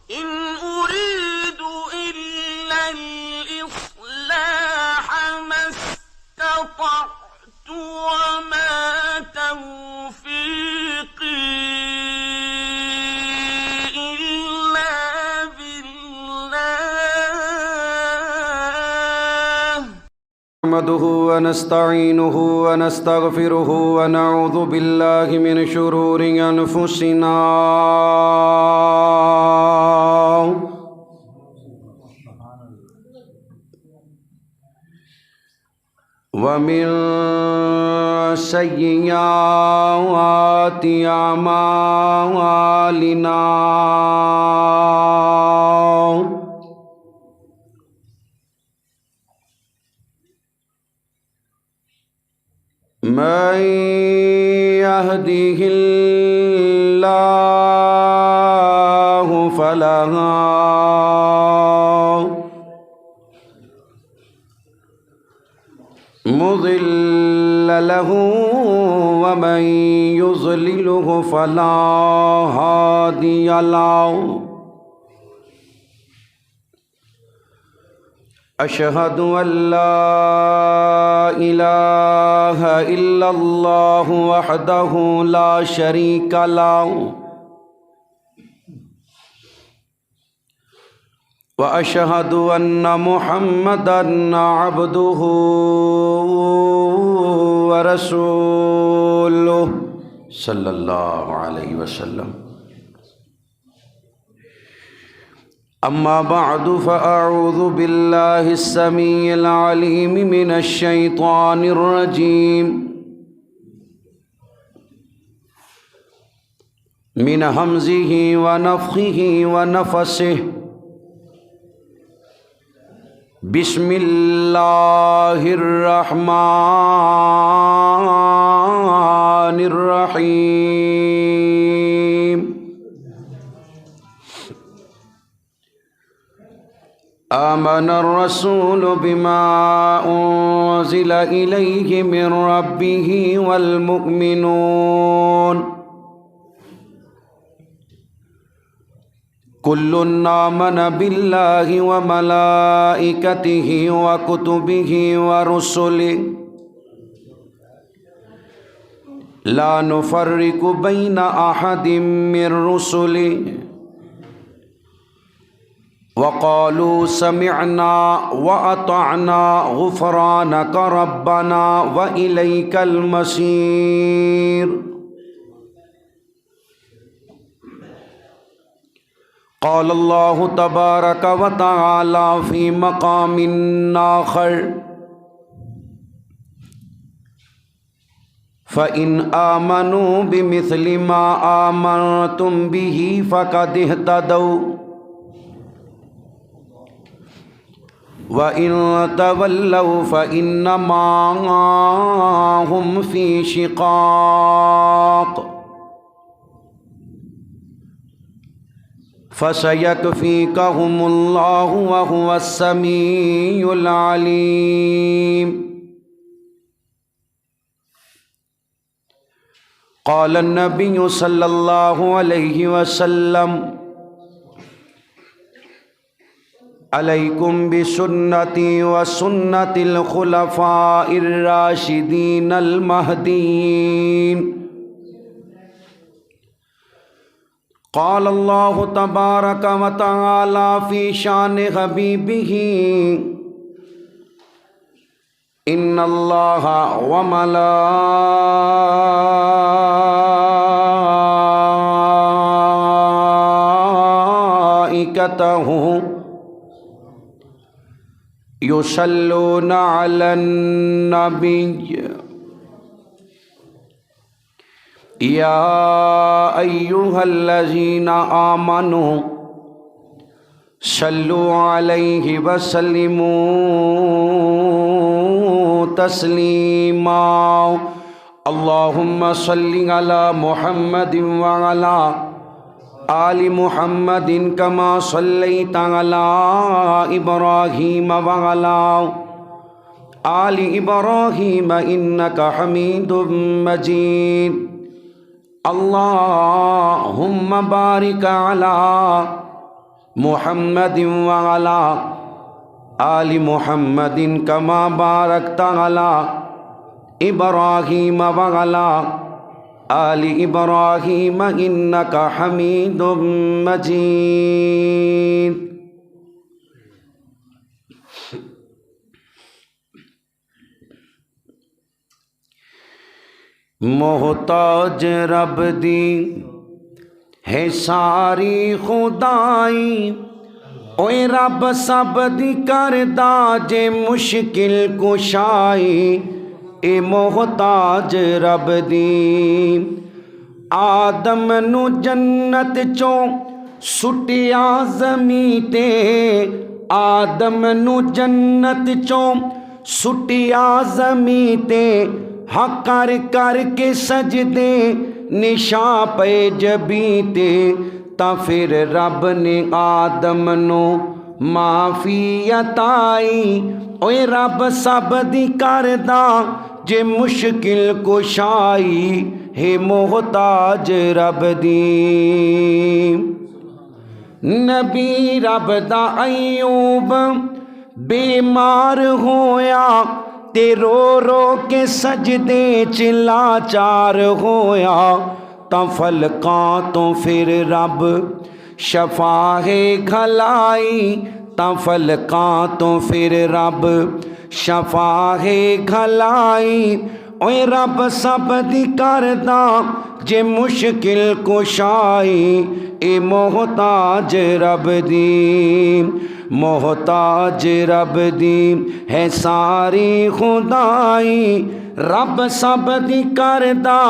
إن أريد إلا الإصلاح ما استطعت وما توفيقي إلا بالله. نحمده ونستعينه ونستغفره ونعوذ بالله من شرور أنفسنا ومن سيئات أعمالنا من يهده الله فلا مضل له ومن يضلله فلا هادي له. أشهد أن لا إله إلا الله وحده لا شريك له وأشهد أن محمدًا عبده ورسوله صلى الله عليه وسلم. أما بعد فأعوذ بالله السميع العليم من الشيطان الرجيم من همزه ونفخه ونفسه. بسم الله الرحمن الرحيم. آمن الرسول بما أنزل إليه من ربه والمؤمنون كل آمن بالله وملائكته وكتبه ورسله لا نفرق بين أحد من رسله وقالوا سمعنا وأطعنا غفرانك ربنا وإليك المصير. قال الله تبارك وتعالى في مقام آخر فإن آمنوا بمثل ما آمنتم به فقد اهتدوا وَإِن تَوَلَّوْا فَإِنَّمَا هُمْ فِي شِقَاقٍ فَسَيَكْفِيكَهُمُ اللَّهُ وَهُوَ السَّمِيعُ الْعَلِيمُ. قال النبي صلى الله عليه وسلم علیکم بسنتی و سنت الخلفاء الراشدین المہدیین. قال اللہ تبارک و تعالی فی شان حبیبہ ان اللہ و ملائکتہ یصلون علی النبی یا ایہا الذین آمنوا صلوا علیہ وسلموا تسلیما. اللہم صلی علی محمد وعلی آل محمد کما صلیت علی ابراہیم وعلی آل ابراہیم انک حمید مجید. اللہم بارک علی محمد وعلى آل محمد كما باركت على إبراهيم وعلى آل إبراهيم إنك حميد مجيد. محتاج رب دی ہے ساری خدائی، اوے رب سب دی کردا جے مشکل کشائی، اے محتاج رب دی. آدم نو جنت چوں سٹیا زمیں تے، آدم نو جنت چوں سٹیا زمیں تے، ہاں کر کر کے سجدے نشاں پے جبیں تے، تا پھر رب نے آدم نو معافی عطائی، اوے رب سب دی کردا جے مشکل کشائی، ہے محتاج رب دی. نبی رب دا ایوب بیمار ہویا تے رو رو کے سجدے چلا چار ہویا، تا فلکاں تو پھر رب شفا ہے گھلائی، تا فلکاں تو پھر رب شفا ہے گھلائی، اوے رب سب دی کردا جے مشکل کشائی، اے محتاج رب دی. محتاج رب دی ہے ساری خدائی، رب سب دی کردا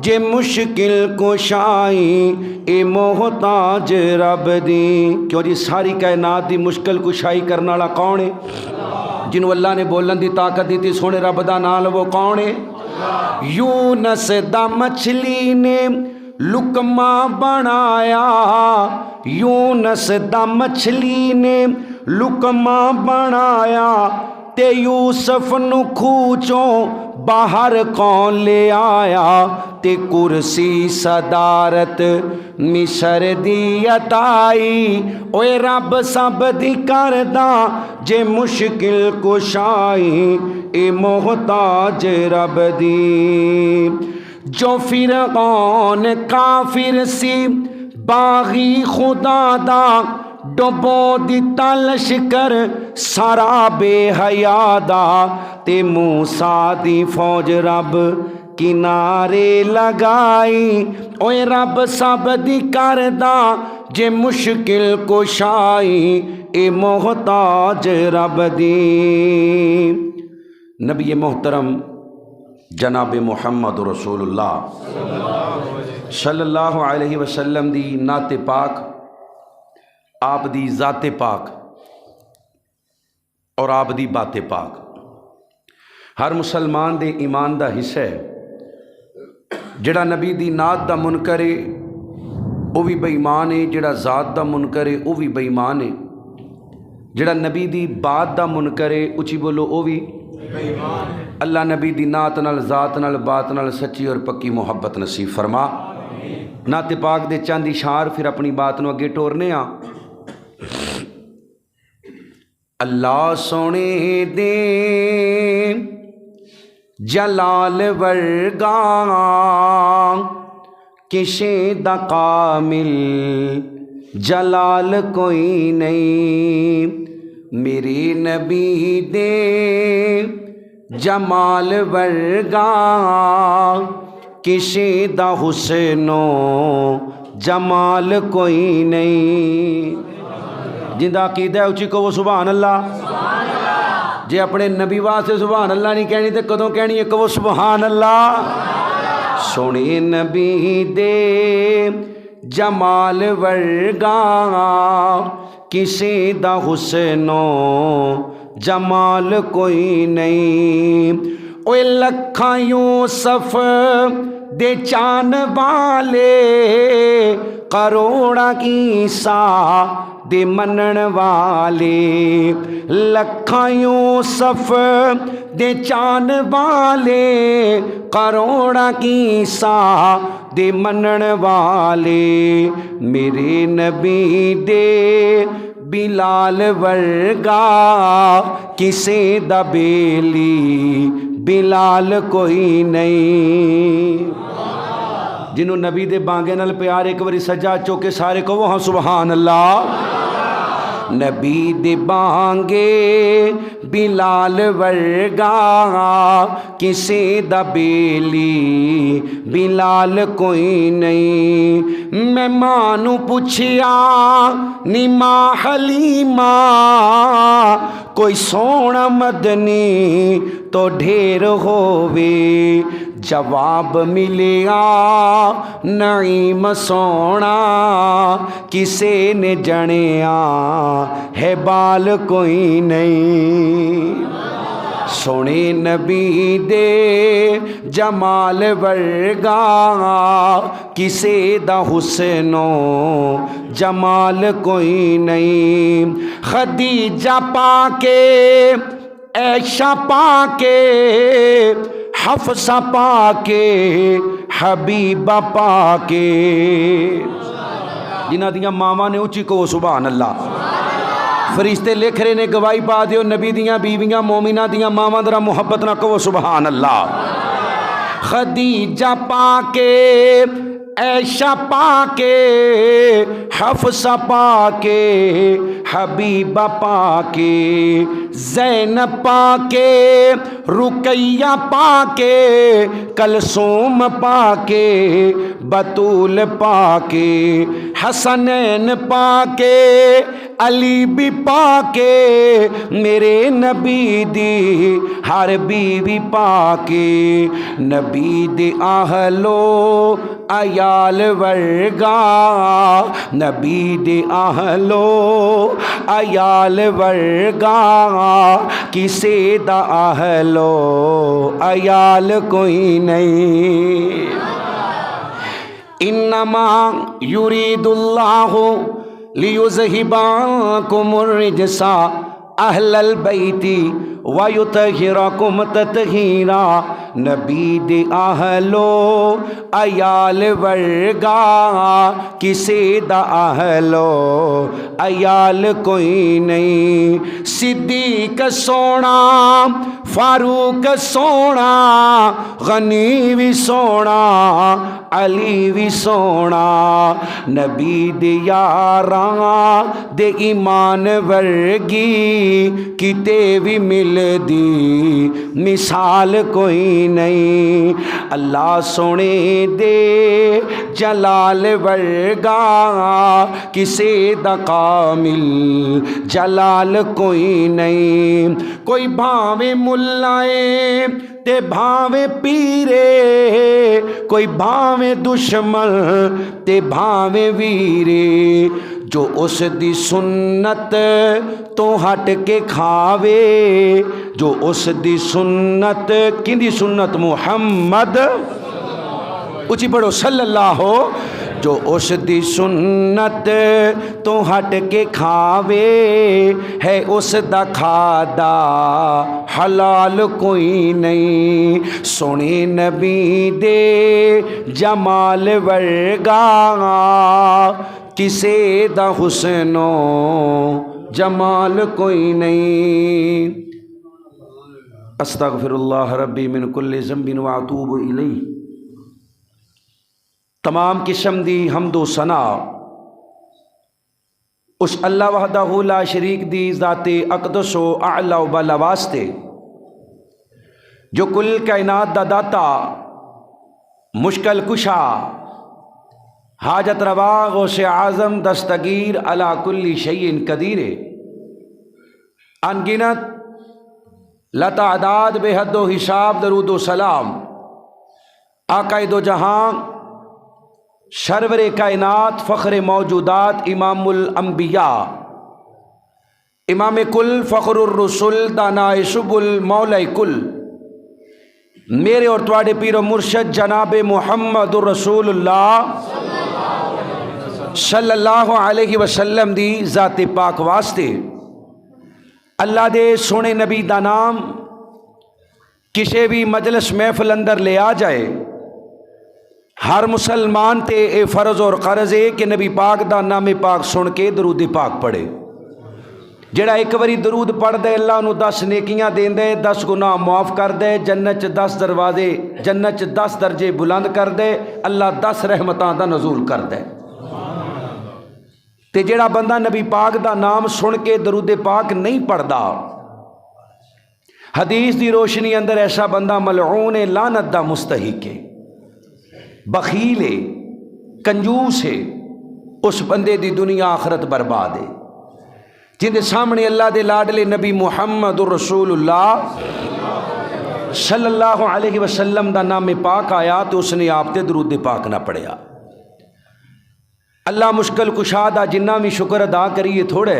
جے مشکل کشائی، اے محتاج رب دی. کیوں جی ساری کائنات دی مشکل کشائی کرنے والا کون ہے؟ جنہوں اللہ نے بولن دی طاقت دیتی، سونے رب دا نام وہ کون ہے؟ یونس دا مچھلی نے لقمہ بنایا، یونس دا مچھلی نے لقمہ بنایا، تے یوسف نو کھوچوں باہر کون لے آیا، تے کرسی صدارت مصر دی عطائی، اوے رب سب دی کردا جے مشکل کشائی، اے محتاج رب دی. جو فرعون کافر سی باغی خدا دا، ڈبو دیتا لشکر سارا بے حیا دا، تے موسیٰ دی فوج رب کنارے لگائی، اوے رب سب دی کردا جے مشکل کشائی، اے محتاج رب دی. نبی محترم جناب محمد رسول اللہ صلی اللہ علیہ وسلم دی نعت پاک، آپ دی ذات پاک اور آپ دی بات پاک ہر مسلمان دے ایمان دا حصہ ہے. جڑا نبی دی نعت دا منکر ہے وہ بھی بے ایمان ہے، جڑا ذات دا منکر ہے وہ بھی بے ایمان ہے، جڑا نبی دی بات دا منکر ہے اچھی بولو وہ بھی اللہ نبی دی نعت نال ذات نال بات نال سچی اور پکی محبت نصیب فرما. نعت پاک دے چند اشعار پھر اپنی بات نو اگے ٹورنے ہاں. اللہ سونے دے جلال ورگا کسے دا کامل جلال کوئی نہیں، میرے نبی دے جمال ورگا کسے دا حسن و جمال کوئی نہیں. جندہ عقیدہ ہے اچھی کو وہ سبحان اللہ. جے اپنے نبی واسطے سبحان اللہ نہیں کہنی تے کدوں کہنی ہے کہ وہ سبحان اللہ. سونے نبی دے جمال ورگا کسی دا حسن و جمال کوئی نہیں. اوے لکھاں یوسف دے چان والے کروڑا عیسیٰ دے منن والے لکھاں یوسف دے چان والے کروڑا عیسیٰ دے منن والے میرے نبی دے بلال ورگا کسے دا بیلی بلال کوئی نہیں جنہوں نبی دے بانگے نال پیار ایک باری سجا چوکے سارے کو وہاں سبحان اللہ نبی دے بانگے بلال ورگا کسے دا بیلی بلال کوئی نہیں میں مانو پوچھیا نی ماں حلیمہ کوئی سونا مدنی تو ڈھیر ہووے جواب ملیا نعیم سونا کسے نے جنیا ہے بال کوئی نہیں سونے نبی دے جمال ورگا کسے دا حسنو جمال کوئی نہیں خدیجہ پاکے عائشہ پاکے حفصہ پاکے حبیبہ پاکے جنہ دیاں ماما نے اچھی کو سبحان اللہ فرشتے لکھ رہے نے گواہی پا دیو نبی دیاں بیویاں مومنہ دیاں ماما درہ محبت نہ کو سبحان اللہ خدیجہ پاکے عائشہ پاکے حفصہ پاکے حبیبہ پاکے زینب پاکے رقیہ پاکے کلثوم پاکے بطول پاکے حسنین پاکے علی بھی پاکے میرے نبی دی ہر بیوی پاکے نبی دی اہلو عیال ورگا نبی دی اہلو عیال ورگا کسے دا اہلو عیال کوئی نہیں انما یرید اللہ لیذہب عنکم الرجس اہل البیت ویطہرکم تطہیرا نبی دے اہلو عیال ورگا کسے دا اہلو عیال کوئی نہیں صدیق سونا فاروق سونا غنی بھی سونا علی بھی سونا نبی دے یاراں دے ایمان ورگی کتے بھی مل دی مثال کوئی نہیں اللہ سونے دے جلال ورگا کسے دا کامل جلال کوئی نہیں کوئی بھاوے ملائے تے بھاوے پیرے کوئی بھاوے دشمن تے بھاوے ویرے جو اس دی سنت تو ہٹ کے کھاوے جو اس دی سنت کن دی سنت محمد اچھی پڑھو صلی اللہ ہو جو اس دی سنت تو ہٹ کے کھاوے ہے اس دا کھادا حلال کوئی نہیں سونے نبی دے جمال ورگا کسے دا حسنو جمال کوئی نہیں استغفر اللہ ربی من کل ذنب واتوب الیہ تمام قسم دی حمد و ثنا اس اللہ وحدہ لا شریک دی ذات اقدس و اعلی و بالا واسطے جو کل کائنات دا داتا مشکل کشا حاجت روا غوث اعظم دستگیر علی کل شیء قدیر انگنت لتعداد بے حد و حساب درود و سلام آقا دو جہاں سرور کائنات فخر موجودات امام الانبیاء امام کل فخر الرسل دانائے سبل مولا کل میرے اور تواڈے پیر و مرشد جناب محمد رسول اللہ صلی اللہ علیہ وسلم دی ذات پاک واسطے اللہ دے سونے نبی دا نام کسی بھی مجلس محفل اندر لے آ جائے، ہر مسلمان تے اے فرض اور قرض ہے کہ نبی پاک دا نام پاک سن کے درود پاک پڑھے۔ جڑا ایک باری درود پڑھ دے اللہ انہوں 10 نیکیاں دین دے، 10 گناہ معاف کر دے، جنت 10 دروازے، جنت 10 درجے بلند کر دے، اللہ 10 رحمتاں دا نزول کر دے۔ تے جڑا بندہ نبی پاک دا نام سن کے درود پاک نہیں پڑھدا، حدیث دی روشنی اندر ایسا بندہ ملعون ہے، لعنت دا مستحق ہے، بخیل ہے، کنجوس ہے، اس بندے دی دنیا آخرت برباد ہے۔ جن دے سامنے اللہ دے لاڈلے نبی محمد رسول اللہ صلی اللہ علیہ وسلم دا نام پاک آیا تو اس نے آپ تے درود پاک نہ پڑھیا۔ اللہ مشکل کشادہ جنہ بھی شکر ادا کریے تھوڑے،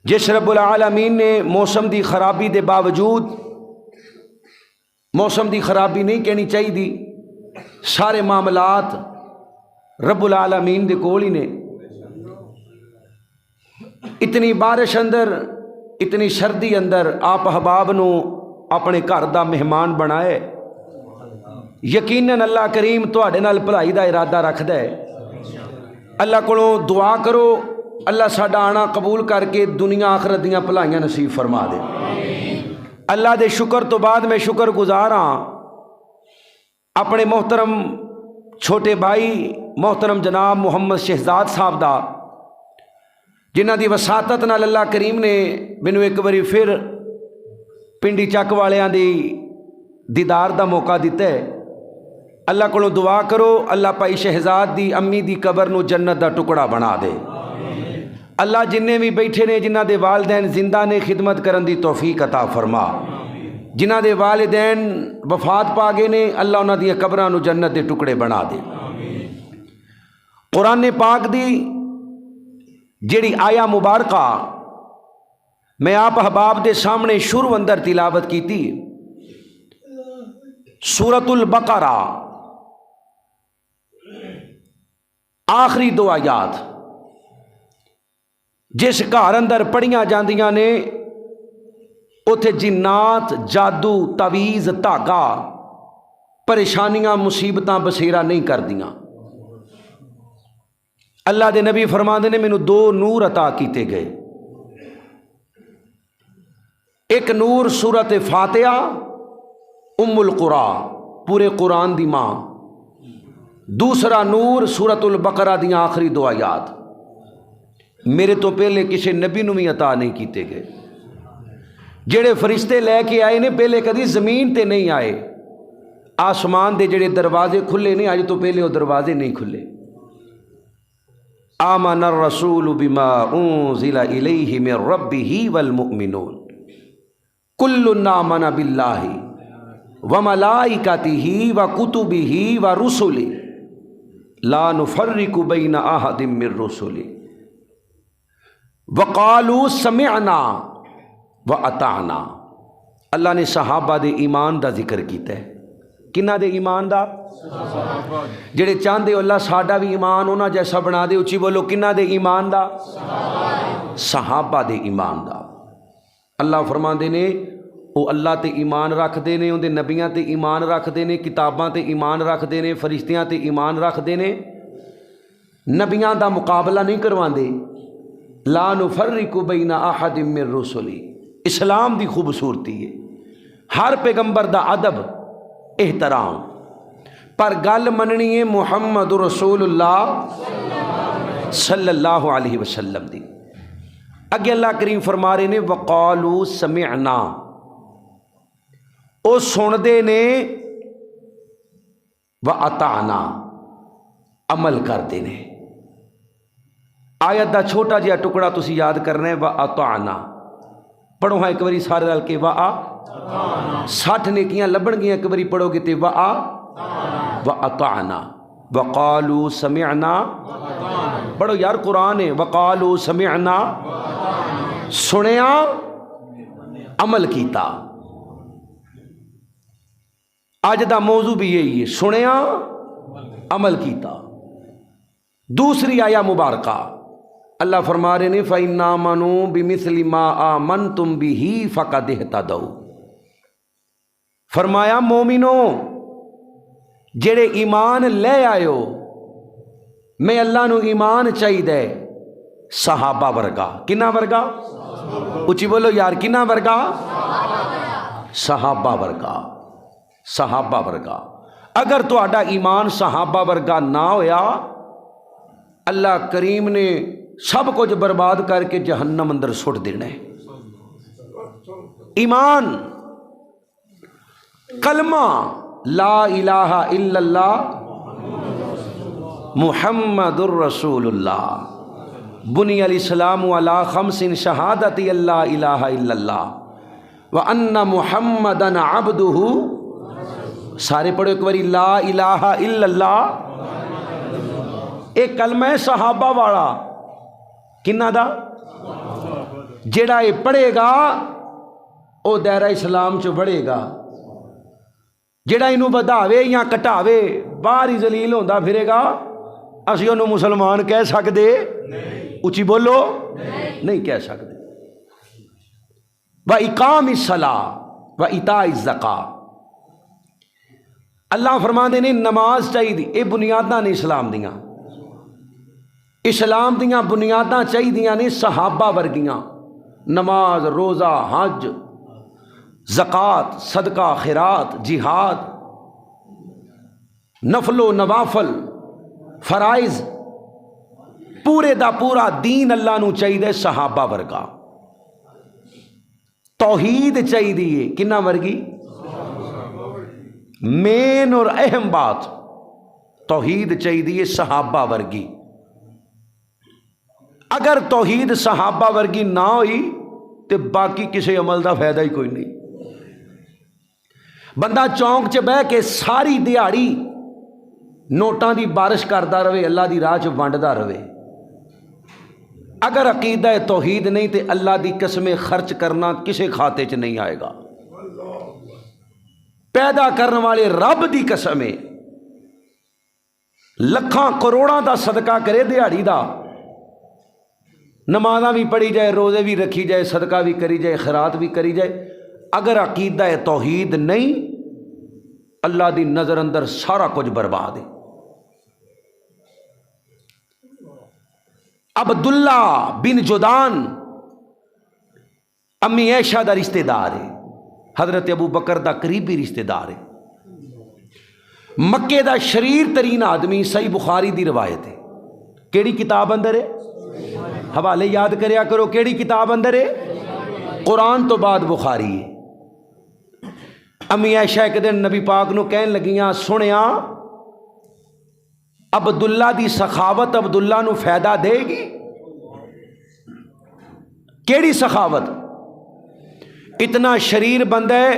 جس رب العالمین نے موسم دی خرابی دے باوجود، موسم دی خرابی نہیں کہنی چاہیے دی، سارے معاملات رب العالمین دے کول ہی نے۔ اتنی بارش اندر، اتنی سردی اندر آپ احباب نو اپنے گھر دا مہمان بنائے، یقیناً اللہ کریم تواڈے نال بھلائی دا ارادہ رکھدا ہے۔ اللہ کولوں دعا کرو اللہ ساڈا آنا قبول کر کے دنیا آخرت دیاں بھلائیاں نصیب فرما دے۔ اللہ دے شکر تو بعد میں شکر گزار ہاں اپنے محترم چھوٹے بھائی محترم جناب محمد شہزاد صاحب دا، جنہ دی وساطت نال اللہ کریم نے مینوں ایک باری پھر پنڈی چک والیاں دی دیدار دا موقع دیتا ہے۔ اللہ کو دعا کرو اللہ پائی شہزاد دی امی دی قبر نو جنت دا ٹکڑا بنا دے۔ اللہ جننے بھی بیٹھے نے جنہ دے والدین زندہ نے خدمت کرن دی توفیق عطا فرما، جنہ دے والدین وفات پا گئے نے اللہ انہاں دی قبراں نو جنت دے ٹکڑے بنا دے۔ قرآن پاک دی جیڑی آیا مبارکہ میں آپ احباب دے سامنے شروع اندر تلاوت کی تھی، سورۃ البقرہ آخری 2 آیات جس گھر اندر پڑھیاں جاندیاں نے اوتھے جنات، جادو، تعویذ، دھاگا، پریشانیاں، مصیبتاں بسیرا نہیں کردیاں۔ اللہ دے نبی فرماندے نے مینوں 2 نور عطا کیتے گئے، ایک نور سورۃ فاتحہ ام القرآن پورے قرآن دی ماں، دوسرا نور سورۃ البقرہ دیاں آخری 2 آیات۔ میرے تو پہلے کسی نبی نو بھی عطا نہیں کیتے گئے، جڑے فرشتے لے کے آئے نے پہلے کدی زمین تے نہیں آئے، آسمان دے جڑے دروازے کھلے نے اج تو پہلے وہ دروازے نہیں کھلے۔ آمن الرسول بما انزل الیہ من ربہ والمؤمنون کل آمن باللہ وملائکتہ وکتبہ ورسلہ لا نفرق بین احد من رسلہ وقالوا سمعنا واطعنا۔ اللہ نے صحابہ دے ایمان دا ذکر کیتا ہے، کنہ دے ایمان دا؟ جڑے چاہندے اللہ ساڈا بھی ایمان انہاں جیسا بنا دے، اچھی بولو کنہ دے ایمان دا؟ صحابہ دے ایمان دا۔ اللہ فرماندے نے وہ اللہ تے ایمان رکھ دے نے، اندے نبیاں تے ایمان رکھ دے نے، کتاباں تے ایمان رکھ دے نے، فرشتیاں تے ایمان رکھ دے نے، نبیاں دا مقابلہ نہیں کرواندے۔ لا نفرق بین احد من رسلی، اسلام دی خوبصورتی ہے، ہر پیغمبر دا ادب احترام، پر گل مننی ہے محمد رسول اللہ صلی اللہ علیہ وسلم دی۔ اگے اللہ کریم فرما رہے نے وقالوا سمعنا، او سن دے نے، واطعنا عمل کر دے نے۔ آیت دا چھوٹا جہا ٹکڑا تسی یاد کرنا ہے، واطعنا پڑھو ہاں ایک باری سارے رل کے، 60 نیکیاں لبن گیاں ایک باری پڑھو گے تے واطعنا وقالوا سمعنا، پڑھو یار قرآن ہے، وقالوا سمعنا، سنیا عمل کیتا۔ اج دا موضوع بھی یہی ہے، سنیا عمل کیتا۔ دوسری آیا مبارکہ اللہ فرما رہے نے فَإِنْ آمَنُوا بِمِثْلِ مَا آمَنْتُمْ بِهِ فَقَدِ اهْتَدَوْا، فرمایا مومنو جڑے ایمان لے آئے ہو، میں اللہ نو ایمان چاہیے صحابہ ورگا۔ کنا ورگا؟ اچھی بولو یار، کنا ورگا؟ صحابہ ورگا، صحابہ ورگا۔ اگر تہاڈا ایمان صحابہ ورگا نہ ہویا، اللہ کریم نے سب کچھ برباد کر کے جہنم اندر سٹ دینا ہے۔ ایمان، کلمہ لا الہ الا اللہ محمد الرسول اللہ، بنی الاسلام علی خمس شہادت اللہ الہ الا اللہ وان محمدا عبدہ، سارے پڑھو ایک باری لا الہ الا اللہ۔ ایک کلمہ ہے صحابہ والا، کنہ دا؟ جیڑا یہ پڑھے گا او دائرہ اسلام چ بڑھے گا، جیڑا انہوں بدھاوے یا کٹاوے باہر ہی ذلیل ہوندا پھرے گا، اسی انہوں مسلمان کہہ سکدے؟ اچھی بولو، نہیں کہہ سکدے۔ وَإِقَامِ الصَّلَاةِ وَإِيتَاءِ الزَّكَاةِ، اللہ فرماندے نے نماز چاہیے، یہ بنیاداں نے اسلام دیاں، اسلام دیاں بنیاداں چاہیے نے صحابہ ورگیاں، نماز، روزہ، حج، زکوٰۃ، صدقہ، خیرات، جہاد، نفل و نوافل، فرائض، پورے دا پورا دین اللہ نو چاہیے صحابہ ورگا۔ توحید چاہیے کنہ ورگی؟ مین اور اہم بات توحید چاہیے صحابہ ورگی۔ اگر توحید صحابہ ورگی نہ ہوئی تو باقی کسی عمل دا فائدہ ہی کوئی نہیں۔ بندہ چونک چ بہ کے ساری دیہڑی نوٹاں دی بارش کرتا رہے، اللہ دی راہ چ ونڈدا رہے، اگر عقیدہ توحید نہیں تے اللہ دی قسمیں خرچ کرنا کسے کھاتے چ نہیں آئے گا۔ پیدا کرنے والے رب دی قسمیں لکھاں کروڑاں دا صدقہ کرے دیہڑی دا، نمازاں بھی پڑھی جائے، روزے بھی رکھی جائے، صدقہ بھی کری جائے، خیرات بھی کری جائے، اگر عقیدہ توحید نہیں، اللہ دی نظر اندر سارا کچھ برباد ہے۔ عبداللہ بن جدان امی عائشہ دا رشتہ دار ہے، حضرت ابو بکر دا قریبی رشتہ دار ہے، مکے دا شریر ترین آدمی، صحیح بخاری دی روایت ہے۔ کیڑی کتاب اندر ہے؟ حوالے یاد کریا کرو، کیڑی کتاب اندر ہے؟ قرآن تو بعد بخاری ہے۔ امی عائشہ ایک دن نبی پاک نو کہن لگیاں، سنیا عبداللہ دی سخاوت عبداللہ نو فائدہ دے گی؟ کیڑی سخاوت؟ اتنا شریر بندہ ہے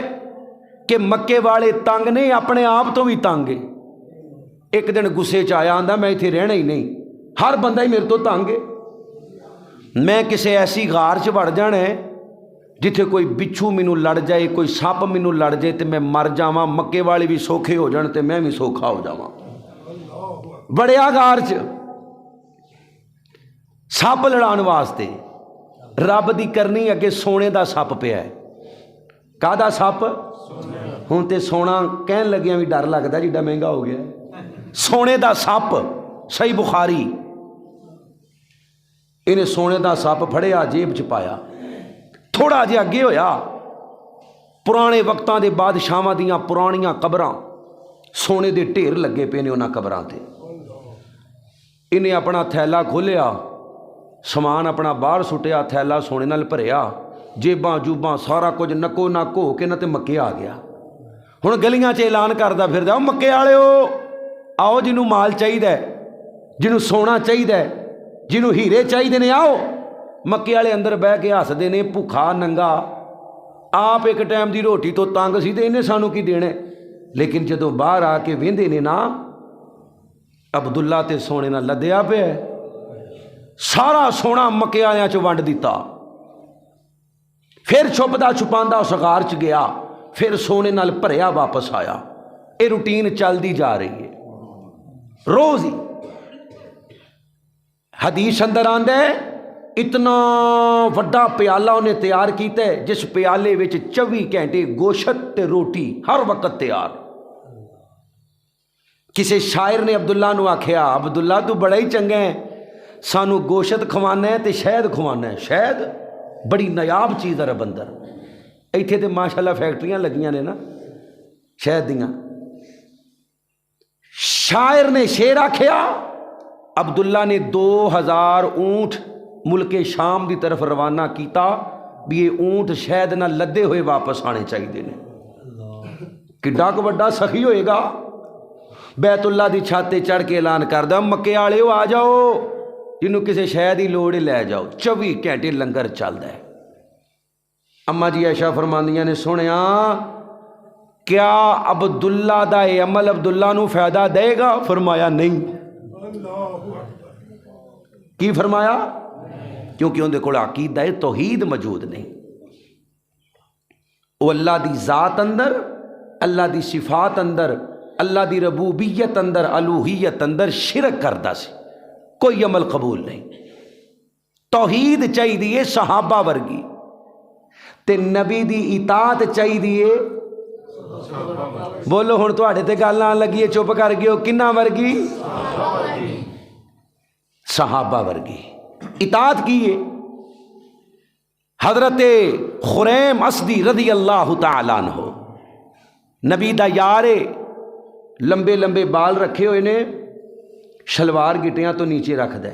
کہ مکے والے تنگ نہیں، اپنے آپ تو بھی تنگ ہے۔ ایک دن غصے چ آیا، آندا میں اتنے رہنا ہی نہیں، ہر بندہ ہی میرے تو تنگ ہے، میں کسی ایسی غار چ وڑ جانا ہے جتھے کوئی بچھو مینوں لڑ جائے، کوئی سپ مینوں لڑ جائے تو میں مر جاواں، مکے والے بھی سوکھے ہو جان تو میں بھی سوکھا ہو جاواں۔ بڑیا غار چ سپ لڑان واسطے، رب دی کرنی اگے سونے دا سپ پیا ہے۔ کاہدا سپ؟ ہوں تے سونا کہن لگیاں بھی ڈر لگتا جیڈا مہنگا ہو گیا ہے، سونے دا سپ، صحیح بخاری۔ انہیں سونے دا سپ پھڑیا، جیب چ پایا، تھوڑا جہا اگے ہویا، پرانے وقتاں دے بادشاہاں دیاں پرانیاں قبراں، سونے دے ڈھیر لگے پے نے انہاں قبراں تے۔ انہیں اپنا تھیلا کھولیا، سامان اپنا باہر سٹیا، تھیلا سونے نال بھریا، جیباں جوباں سارا کچھ نکو نک ہو کے نہ تے مکے آ گیا۔ ہن گلیاں چ اعلان کردا پھردا، مکے والےو آؤ، جنوں مال چاہیے، جنوں سونا چاہیے، جنوں ہیرے چاہیے نے، آؤ۔ مکے والے اندر بہ کے ہسدے نے، بھوکھا ننگا، آپ ایک ٹائم دی روٹی تو تنگ سی تے انہیں سانو کی دینا، لیکن جدوں باہر آ کے ویندے نے نا، عبداللہ تے سونے نہ لدیا پیا، سارا سونا مکے والےاں چ ونڈ دیتا۔ پھر چھپدا چھپاندا اس غار چ گیا، پھر سونے نال بھریا واپس آیا۔ یہ روٹین چلتی جا رہی ہے روز ہی۔ حدیث اندر آندا ہے اتنا وڈا پیالہ انہیں تیار کیتا ہے جس پیالے وچ 24 گھنٹے گوشت تے روٹی ہر وقت تیار۔ کسی شاعر نے عبداللہ نو آکھیا عبداللہ تو بڑا ہی چنگا ہے، سانو گوشت کھوانا ہے تے شہد کھوانا ہے۔ شہد بڑی نایاب چیز ہے رب اندر، ایتھے تے ماشاءاللہ فیکٹریاں لگیاں نے نا شہد دیاں۔ شاعر نے شعر آکھیا عبداللہ نے 2000 اونٹ ملک شام دی طرف روانہ کیتا بھی یہ اونٹ شہد نہ لدے ہوئے واپس آنے چاہیے نے۔ کڈا کو بڑا سخی ہوئے گا، بیت اللہ دی چھاتے چڑھ کے اعلان کر دا مکے والے ہو آ جاؤ، جنہوں کسی شہد ہی لوڑ لے جاؤ، 24 گھنٹے لنگر چلدا ہے۔ اما جی عائشہ فرماندیاں نے سنیا کیا عبداللہ دا اے عمل عبداللہ نو فائدہ دے گا؟ فرمایا نہیں۔ کی فرمایا؟ کیونکہ اندر کول عقیدہ توحید موجود نہیں، وہ اللہ دی ذات اندر، اللہ دی صفات اندر، اللہ دی ربوبیت اندر، الوہیت اندر شرک کردا سی، کوئی عمل قبول نہیں۔ توحید چاہیے صحابہ ورگی تے نبی دی اطاعت چاہیے، بولو ہن تواڈے تے گل آن لگی ہے چپ کر گئے ہو، کنہ ورگی؟ صحابہ ورگی اطاعت کیے۔ حضرت خریم اسدی رضی اللہ تعالیٰ عنہ نبی دا یارے، لمبے لمبے بال رکھے ہوئے نے، شلوار گٹیاں تو نیچے رکھ دے۔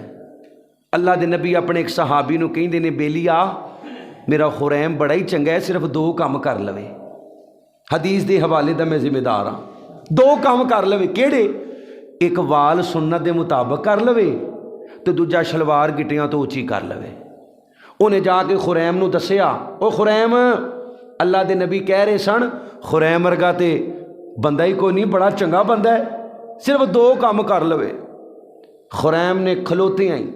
اللہ دے نبی اپنے ایک صحابی نو کہندے نے بیلی آ میرا خریم بڑا ہی چنگا ہے، صرف 2 کام کر لوے۔ حدیث دے حوالے دا میں ذمہ دار ہاں، 2 کام کر لوے۔ کیڑے؟ ایک وال سنت دے مطابق کر لوے تو دوجا شلوار گٹیاں تو اونچی کر لوے۔ انہیں جا کے خریم نو دسیا، او خریم، اللہ دے نبی کہہ رہے سن خریم ورگا تے بندہ ہی کوئی نہیں، بڑا چنگا بندہ ہے، صرف 2 کام کر لوے۔ خریم نے کھلوتے آئی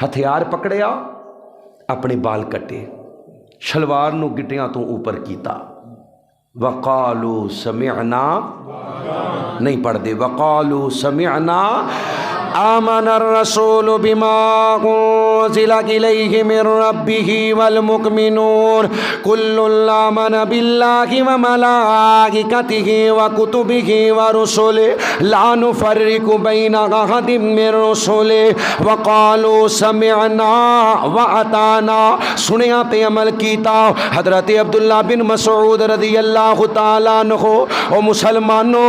ہتھیار پکڑیا، اپنے بال کٹے، شلوار نو گٹیاں تو اوپر کیتا، وقالو سمعنا، نہیں پڑھ دے، وقالو سمعنا آمن الرسول بما انزل الیہ من ربہ والمؤمنون کل آمن باللہ وملائکتہ وکتبہ ورسلہ لا نفرق بین احد من رسلہ وقالوا سمعنا واطعنا، سنیا تے عمل کیتا۔ حضرت عبداللہ بن مسعود رضی اللہ تعالیٰ عنہ، او مسلمانوں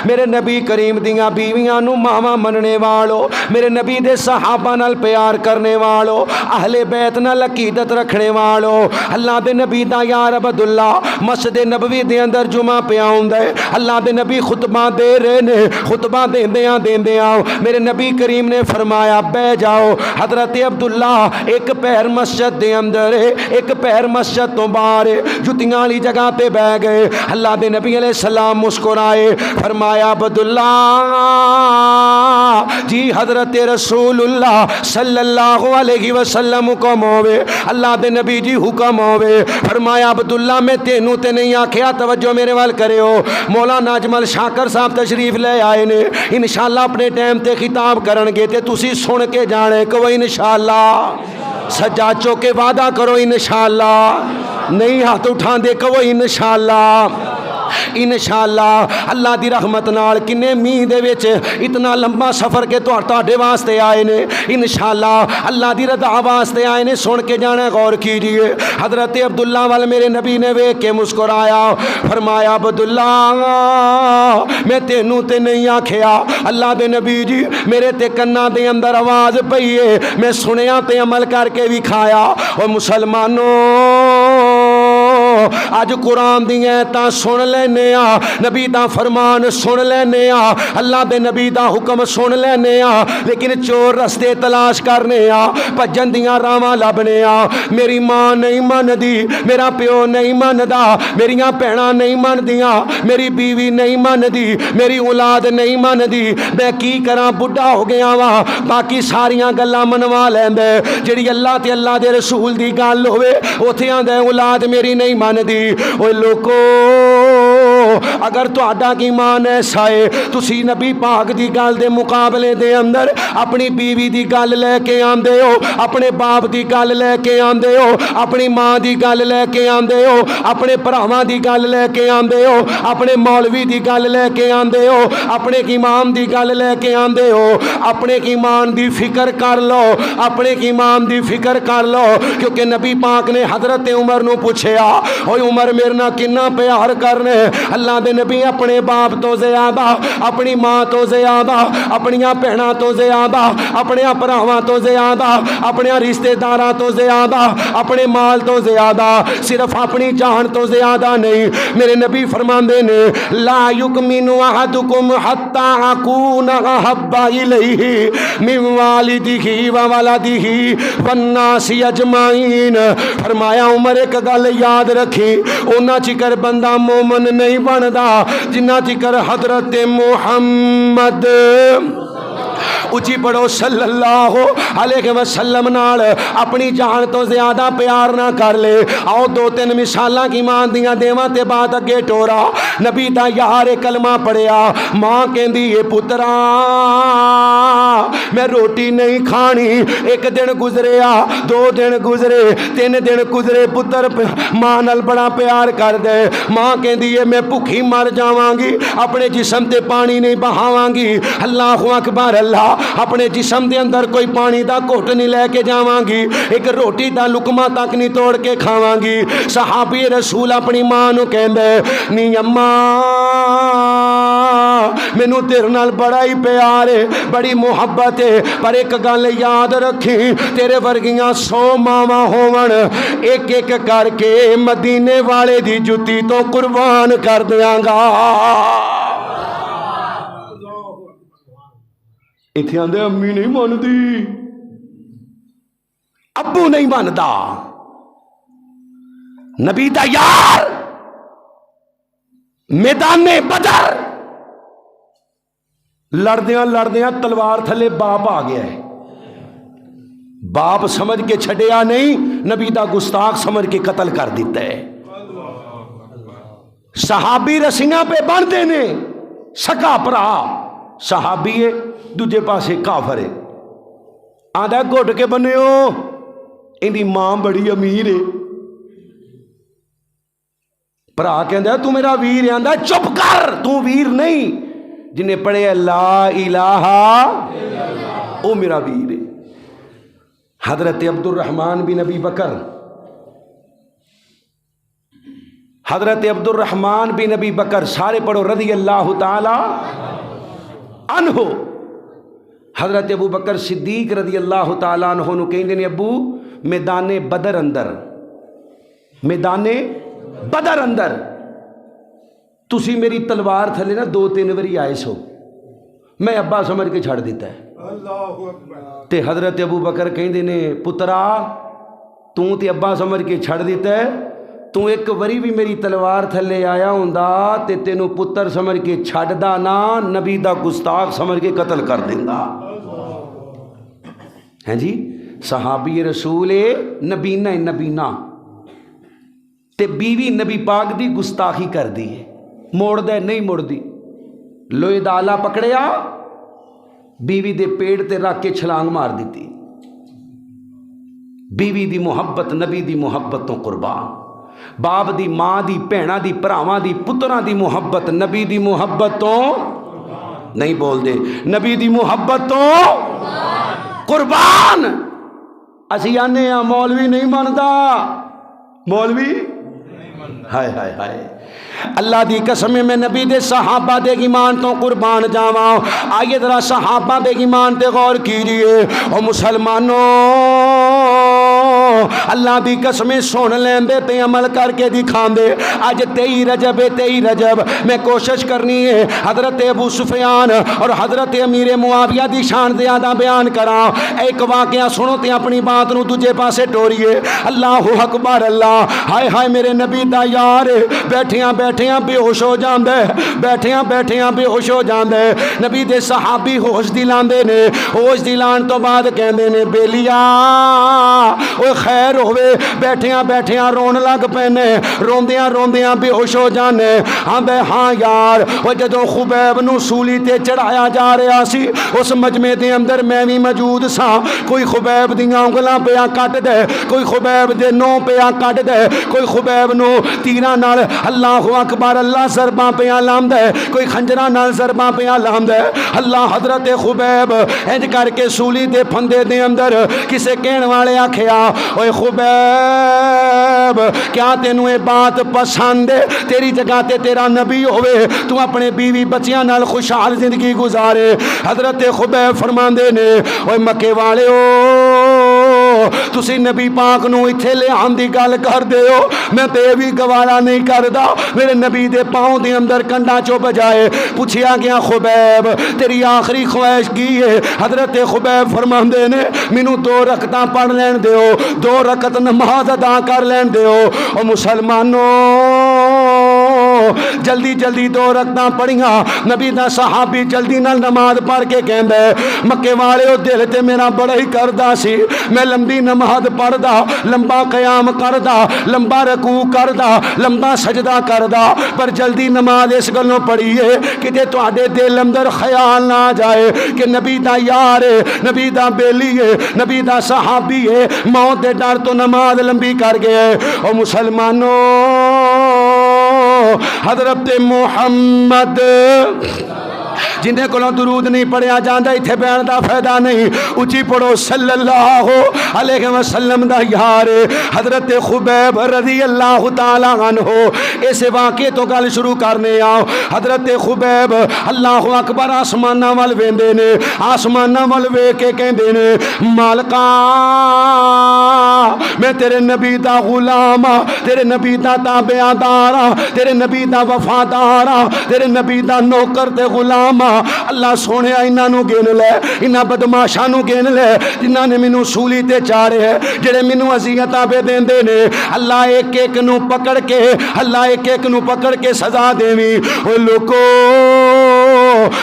میرے نبی کریم دیاں بیویاں نو ماما مننے والو، میرے نبی دے صحابہ نال پیار کرنے والو، اہل بیت نال عقیدت رکھنے والو، اللہ دے نبی دا یار عبداللہ مسجد نبوی دے اندر جمعہ پہ آؤندا ہے، اللہ دے نبی خطبہ دے رہے نے، خطبہ دیندیاں میرے نبی کریم نے فرمایا بہ جاؤ۔ حضرت عبداللہ ایک پیر مسجد دے اندر ہے، ایک پیر مسجد تو باہر ہے، جتیاں والی جگہ تے بہ گئے۔ اللہ دے نبی علیہ السلام مسکرائے، فرمایا عبداللہ جی حضرت رسول اللہ صلی اللہ علیہ وسلم حکم ہوئے، اللہ دے نبی جی حکم ہوئے۔ فرمایا عبداللہ میں تینوں تے نہیں آکھیا، توجہ میرے وال کرے ہو، مولانا اجمل شاکر صاحب تشریف لے آئے نے، انشاءاللہ اپنے ٹائم تے خطاب کرنگے تے تسی سن کے جانے کہ وہ انشاءاللہ سجاچوں کے وعدہ کرو انشاءاللہ، نہیں ہاتھ اٹھا دے کہ وہ انشاءاللہ انشاءاللہ اللہ دی رحمت نال کنے میہ دے وچ اتنا لمبا سفر کے تواڈے واسطے آئے نے، انشاءاللہ اللہ دی رضا واسطے آئے نے، سن کے جانا غور کیجئے۔ حضرت عبداللہ وال میرے نبی نے ویکھ کے مسکرایا، فرمایا عبداللہ میں تینوں تے نہیں آکھیا، اللہ دے نبی جی میرے تے کنا دے اندر آواز پئی ہے، میں سنیا تے عمل کر کے وکھایا۔ او مسلمانوں آج قرآن دی آیتاں سن لینے آ، نبی دا فرمان سن لینے آ، اللہ دے نبی دا حکم سن لینے آ، لیکن چور رستے تلاش کرنے آ، بھجن دیاں راواں لبنے آ۔ میری ماں نہیں مندی، میرا پیو نہیں مندا، میریاں بھیناں نہیں مندیاں، میری بیوی نہیں مندی، میری اولاد نہیں مندی، میں کی کراں بڈھا ہو گیا وا، باقی ساریاں گلاں منوا لیندے، جڑی اللہ تے اللہ دے رسول دی گل ہوئے اوتھے آندے اولاد میری نہیں مندی۔ اوے لوکو اگر تہاڈا ایمان ایسا ہے تسی نبی پاک دی گل دے مقابلے دے اندر اپنی بیوی دی گل لے کے آندے ہو، اپنے باپ دی گل لے کے آندے ہو، اپنی ماں دی گل لے کے آندے ہو، اپنے بھراواں دی گل لے کے آندے ہو، اپنے مولوی دی گل لے کے آندے ہو، اپنے امام دی گل لے کے آندے ہو، اپنے ایمان دی فکر کر لو، اپنے ایمان دی فکر کر لو، کیونکہ نبی پاک نے حضرت عمر نو پوچھیا اوے عمر میرے نال کنا پیار کرنے؟ اللہ دے نبی اپنے باپ تو زیادہ، اپنی ماں تو زیادہ، اپنیاں بہناں تو زیادہ، اپنے بھراواں تو زیادہ، اپنے رشتہ داراں تو زیادہ، اپنے مال تو زیادہ، صرف اپنی جان تو زیادہ نہیں۔ میرے نبی فرماندے نے لا یکمن احدکم حتی اکون احب الیہ من والدہ و ولدہ والناس اجمعین۔ فرمایا عمر ایک گل یاد رکھی، اونا چکر بندہ مومن نہیں بندا جنہ چکر حضرت محمد اچھی پڑھو صلی اللہ علیہ وسلم نال اپنی جان تو زیادہ پیار نہ کر لے۔ آؤ دو تین مثالاں کی مان دیاں دیواں تے بعد اگے ٹورا۔ نبی دا یار کلمہ پڑھیا، ماں کہندی اے پترا میں روٹی نہیں کھانی۔ ایک دن گزریا، دو دن گزرے، تین دن گزرے، پتر ماں نال بڑا پیار کر دے۔ ماں کہندی اے میں بھوکھی مر جاواں گی، اپنے جسم تے پانی نہیں بہاواں گی۔ اللہ اکبر اللہ، اپنے جسم دے اندر کوئی پانی دا گھٹ نہیں لے کے جاواں گی، ایک روٹی دا لقمہ تک نہیں توڑ کے کھاواں گی۔ صحابی رسول اپنی ماں نو کہندے نی اماں مینوں تیرے نال بڑا ہی پیار ہے، بڑی محبت ہے، پر ایک گل یاد رکھی تیرے ورگیاں 100 ماواں ہون، ایک ایک کر کے مدینے والے دی جُتی تو قربان کر دیاں گا۔ اتنے آندے امی نہیں ماندی، ابو نہیں ماندا۔ نبی دا یار میدان بدر لڑدیاں لڑدیاں تلوار تھلے باپ آ گیا ہے۔ باپ سمجھ کے چھڈیا نہیں، نبی دا گستاخ سمجھ کے قتل کر دیتا ہے۔ صحابی رسیاں پہ بندے نے، سکا پرا صحابی ہے، دوجے پاسے کافر ہے۔ آدھا گھٹ کے بنیو، اندی ماں بڑی امیر ہے۔ پرا کہندا تو میرا ویر ہے، آندا چپ کر، تو ویر نہیں، جنہیں پڑھے لا الہ او میرا ویر ہے۔ حضرت عبد الرحمن بن ابی بکر، حضرت عبد الرحمن بن ابی بکر، سارے پڑھو رضی اللہ تعالی عنہ۔ حضرت ابو بکر صدیق رضی اللہ تعالیٰ عنہ نو کہندے نے ابو میدان بدر اندر، میدان بدر اندر تسی میری تلوار تھلے نا 2-3 واری آئے سو، میں ابا سمجھ کے چھڑ دیتا ہے۔ تے حضرت ابو بکر کہندے نے پترا تو تے ابا سمجھ کے چھڑ دیتا ہے، تو ایک وری بھی میری تلوار تھلے آیا ہوندا تے تینوں پتر سمجھ کے چھڑدا نا، نبی دا گستاخ سمجھ کے قتل کر دیندا۔ ہیں جی صحابی رسول نبینا نبینا تے بیوی نبی پاک دی گستاخی کر دی ہے، موڑ دے نہیں موڑ دی، لوہے دا آلہ پکڑیا، بیوی دے پیڑ تے رکھ کے چھلانگ مار دیتی۔ بیوی دی محبت، نبی دی محبت تو قربان، باپ دی، ماں دی، بہناں دی، بھراواں دی، پتراں دی محبت، نبی دی محبت تو نہیں بول دے، نبی دی محبت تو قربان۔ اسی آنے ہاں مولوی نہیں ماندا، مولوی ہائے ہائے ہائے، اللہ دی قسم میں نبی دے صحابہ دے ایمان تو قربان جاواں۔ آئیے ذرا صحابہ دے ایمان تے غور کیجئے۔ او مسلمانوں اللہ دی قسمیں سن لین دے تے عمل کر کے دکھان دے۔ آج 23 رجب ہے، 23 رجب میں کوشش کرنی ہے حضرت ابو سفیان اور حضرت امیر معاویہ دی شان زیادہ بیان کراں۔ ایک واقعہ سنو تے اپنی بات نو دوجے پاسے ٹوریے۔ اللہ اکبر اللہ، ہائے ہائے میرے نبی دا یار بیٹھیاں بیٹھیاں بے ہوش ہو جاندے، بیٹھیاں بیٹھیاں بے ہوش ہو جاندے۔ نبی دے صحابی ہوش دلاندے نے، ہوش دلان تو بعد کہندے نے بیلیا اوے خیر ہوے بیٹھیاں بیٹھیاں رون لگ پینے روندیاں روندیاں بے ہوش ہو جانے آندے ہاں یار وہ جدوں خبیب نو سولی تے چڑھایا جا رہا سی اس مجمع دے اندر میں بھی موجود سا کوئی خبیب دیاں انگلاں پیا کٹ دے کوئی خبیب دے نو پیا کٹ دے کوئی خبیب نو تیراں نال اللہ اکبر اللہ ضرباں پیا لام دے کوئی خنجراں نال ضرباں پیا لام دے اللہ حضرت خبیب انج کر کے سولی دے پھندے دے اندر کسے کہن والے آکھیا اوے خبیب کیا تینوں یہ بات پسند ہے تیری جگہ تے تیرا نبی ہوئے تو اپنے بیوی بچیاں نال خوشحال زندگی گزارے حضرت خبیب فرماندے نے اوے مکے والے تسی نبی پاک نو ایتھے لے آن دی گل کر دے ہو میں تے بھی گوارا نہیں کردا میرے نبی دے پاؤں دے اندر کنڈا چو بجائے پوچھیا گیا خبیب تیری آخری خواہش کی ہے حضرت خبیب فرماندے نے مینوں 2 رکعتاں پڑھ لین دیو 2 رکعت نماز ادا کر لین دیو او مسلمانوں جلدی جلدی 2 رکعتاں پڑھیاں نبی دا صحابی جلدی نال نماز پڑھ کے کہندا مکے والے دل تے میرا بڑا ہی کردا سی میں لمبی نماز پڑھدا لمبا قیام کردا لمبا رکوع کردا لمبا سجدہ کردا پر جلدی نماز اس گلوں پڑھیے کہ تواڈے دل اندر خیال نہ آ جائے کہ نبی دا یار ہے نبی دا بیلی ہے نبی دا صحابی ہے موت دے ڈر تو نماز لمبی کر گئے او مسلمانوں حضرت محمد جنہیں کو درود نہیں پڑھیا جاندہ ایتھے بیان دا فائدہ نہیں اچھی پڑھو صلی اللہ علیہ وسلم دا یار حضرت خبیب رضی اللہ تعالیٰ عنہ ایسے واقعے تو گل شروع کرنے آؤ حضرت خبیب اللہ اکبر آسمانہ وال ویندے نے آسمانہ وال وے کے کہندے نے مالکا میں تیرے نبی دا غلام تیرے نبی دا تابعدار تیرے نبی دا وفادار تیرے نبی دا نوکر تے غلام اللہ سونے انہاں نو گن لے انہاں بدماشاں نو گن لے جنہاں نے مینوں سولی تے چاڑے ہے جڑے مینوں اذیتاں پہ دیندے نے اللہ ایک ایک نو پکڑ کے اللہ ایک ایک نو پکڑ کے سزا دیویں او لوکو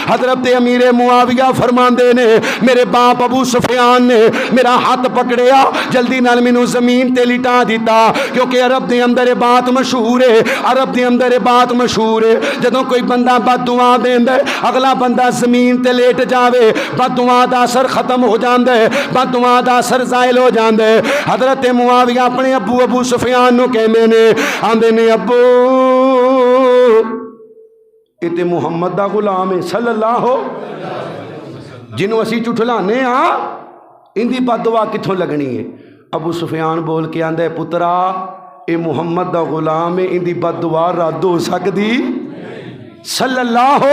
حضرت امیر معاویہ فرماندے نے میرے باپ ابو سفیان نے میرا ہاتھ پکڑیا جلدی نال مینوں زمین تے لٹا دیتا کیونکہ عرب دے اندر بات مشہور ہے عرب دے اندر بات مشہور ہے جدوں کوئی بندہ بد دعا دیندا ہے اگلا بندہ زمین تے لیٹ جاوے بد دعا دا اثر ختم ہو جاندا ہے بد دعا دا اثر زائل ہو جاندا ہے حضرت معاویہ اپنے ابو سفیان نو کہندے نے آندے نے ابو اتے محمد دا غلام ہے صلی اللہ جنہوں اسی چٹھلانے ہاں ان دی بد دعا کتھوں لگنی ہے ابو سفیان بول کے آندہ ہے پترا اے محمد دا غلام ہے ان دی بد دعا رد ہو سکدی صلی اللہ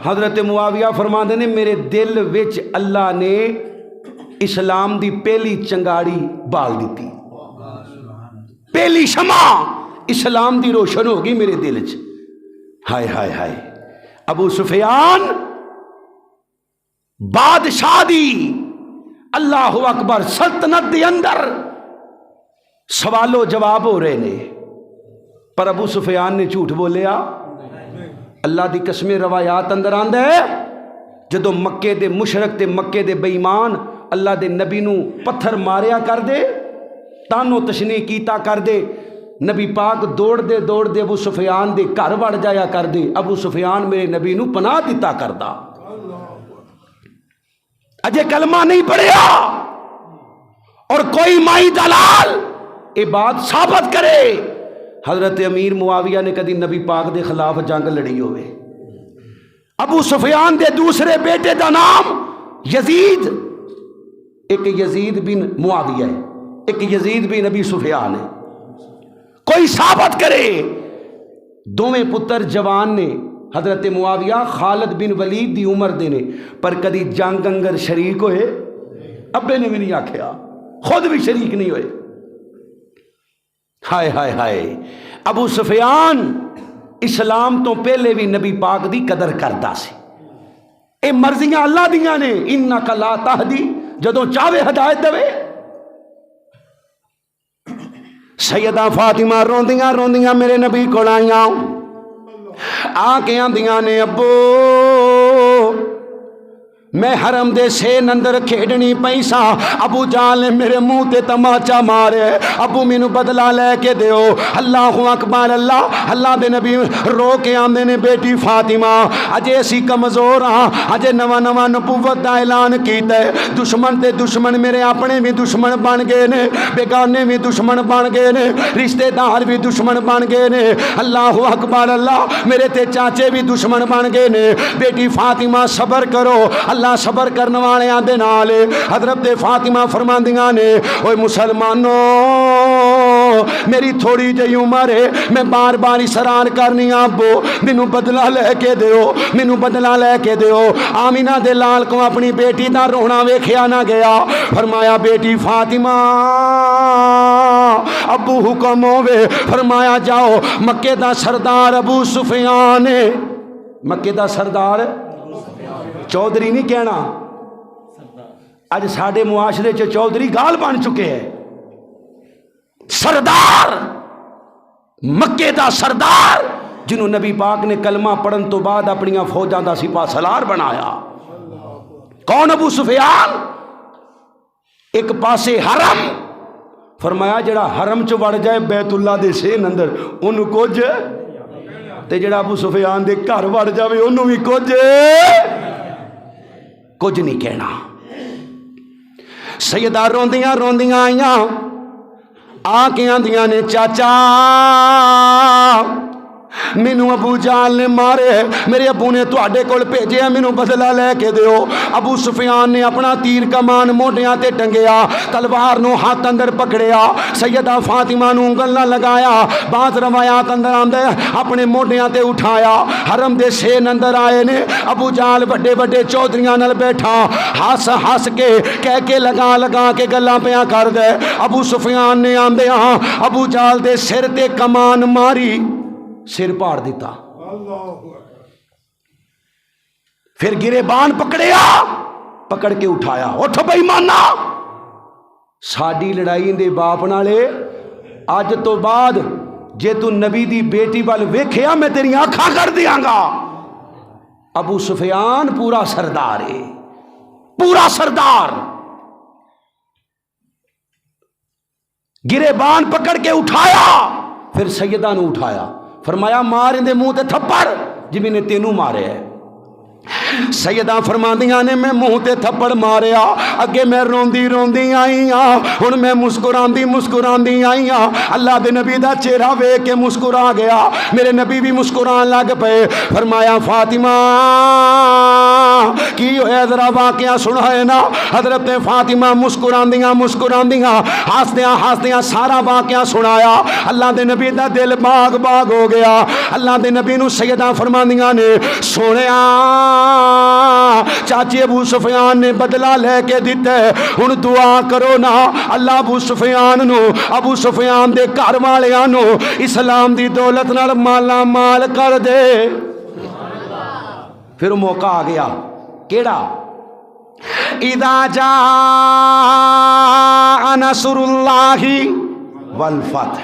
حضرت معاویہ فرماندے نے میرے دل وچ اللہ نے اسلام دی پہلی چنگاڑی بال دیتی پہلی شمع اسلام دی روشن ہوگی میرے دل وچ ہائے ہائے ہائے ابو سفیان بادشاہ دی اللہ اکبر سلطنت دی اندر سوال و جواب ہو رہے نے پر ابو سفیان نے جھوٹ بولیا اللہ دی قسم روایات اندر آندا ہے جدو مکے دے مشرک تے مکے دے بے ایمان اللہ دے نبی نو پتھر ماریا کر دے تانو تشنی کیتا کر دے نبی پاک دوڑ دے ابو سفیان دے گھر وڑ جایا کر دے ابو سفیان میرے نبی نو پناہ دیتا کردا اجے کلمہ نہیں پڑھیا اور کوئی مائی دلال یہ بات ثابت کرے حضرت امیر معاویہ نے کدی نبی پاک دے خلاف جنگ لڑی ہوئے ابو سفیان دے دوسرے بیٹے دا نام یزید ایک یزید بن معاویہ ہے ایک یزید بن ابی سفیان ہے کوئی ثابت کرے دوویں پتر جوان نے حضرت معاویہ خالد بن ولید دی عمر دے نے پر کدی جنگ انگر شریک ہوئے ابے نے بھی نہیں آکھیا خود بھی شریک نہیں ہوئے ہائے ہائے ہائے ابو سفیان اسلام تو پہلے بھی نبی پاک دی قدر کرتا سی اے مرضیاں اللہ دیاں نے انکا لا تہدی جدوں چاہے ہدایت دے سیدہ فاطمہ روندیاں روندیاں میرے نبی کو آئیاں آ کے آندیاں نے ابو میں حرم دے سین اندر کھیڈنی پیسا، ابو جال نے میرے منہ تے تماچا مارے، ابو مینوں بدلہ لے کے دیو۔ اللہ اکبر، اللہ دے نبی رو کے آندے نے بیٹی فاطمہ اجے اسی کمزور ہاں، اجے نواں نواں نبوت دا اعلان کیتا ہے، دشمن تے دشمن میرے اپنے بھی دشمن بن گئے نے، بیگانے بھی دشمن بن گئے نے، رشتہ دار بھی دشمن بن گئے نے۔ اللہ اکبر، میرے تے چاچے بھی دشمن بن گئے نے۔ بیٹی فاطمہ صبر کرو، اللہ صبر کرنے والے دے نال۔ حضرت فاطمہ فرماندیاں نے اوے مسلمانوں، میری تھوڑی جی عمر ہے، میں بار بار اصرار کرنی ابو مینوں بدلہ لے کے دیو، مینوں بدلہ لے کے دیو۔ آمینہ دے لال کو اپنی بیٹی دا رونا ویکھیا نہ گیا۔ فرمایا بیٹی فاطمہ ابو حکم ہوے، فرمایا جاؤ مکے دا سردار ابو سفیان ہے، مکے دا سردار چودھری نہیں کہنا، اج ساڈے معاشرے چ چودھری گال بن چکے ہیں۔ سردار، مکے دا سردار جنہوں نبی پاک نے کلمہ پڑھن تو بعد اپنی فوجاں دا سپاہ سالار بنایا، کون؟ ابو سفیان۔ ایک پاسے حرم، فرمایا جڑا حرم چ وڑ جائے بیت اللہ دے سین اندر انہوں کچھ، تے جڑا ابو سفیان دے گھر وڑ جاوے انہوں بھی کچھ نہیں کہنا۔ سیدہ روندیاں روندیاں آئیاں، آ کے آندیاں نے چاچا مینوں ابو جال نے مارے، میرے ابو نے تواڈے کول بھیجیا، مینوں بدلہ لے کے دیو۔ ابو سفیان نے اپنا تیر کمان موڈیاں تے ٹنگیا، تلوار نو ہاتھ اندر پکڑیا، سیدہ فاطمہ نو انگل نہ لگایا، بعض روایات اندر آندے اپنے موڈیاں تے اٹھایا، حرم دے سین اندر آئے نے۔ ابو جال بڑے بڑے چودھریاں نال بیٹھا، ہس ہس کے کہہ کے لگا لگا کے گلاں پیاں کر دے۔ ابو سفیان نے آندے ابو جال دے سر تے کمان ماری، سر پاڑ دیتا، پھر گریبان پکڑیا، پکڑ کے اٹھایا، اٹھو بے ایمانا، ساڈی لڑائی دے باپ نالے اج تو بعد جے تو نبی دی بیٹی وال ویکھیا میں تیری آنکھاں کر دیاں گا۔ ابو سفیان پورا سردار ہے، پورا سردار۔ گریبان پکڑ کے اٹھایا، پھر سیدہ نو اٹھایا، فرمایا مار اندے منہ تے تھپڑ جی میں نے تینوں مارے ہے۔ سیدہ فرماندیاں نے میں منہ تے تھپڑ ماریا، اگے میں روندی روندی آئی ہاں، ہن میں مسکراندی مسکراندی آئی ہاں۔ اللہ دے نبی دا چہرہ ویکھ کے مسکرا گیا، میرے نبی بھی مسکران لگ پئے۔ فرمایا فاطمہ کی ہویا ذرا واقعہ سنائے نا۔ حضرت فاطمہ مسکراندیاں مسکراندیاں ہاسدیاں ہاسدیاں سارا واقعہ سنایا۔ اللہ دے نبی دا دل باغ باغ ہو گیا۔ اللہ دے نبی نو سیدہ فرماندیاں نے سونیا چاچی ابو سفیان نے بدلہ لے کے دیتا ہے، ہن دعا کرو نا اللہ ابو سفیان نو، ابو سفیان دے گھر والیاں نو اسلام دی دولت نال مالا مال کر دے۔ پھر موقع آ گیا، کیڑا؟ اذا جاء نصر اللہ والفتح،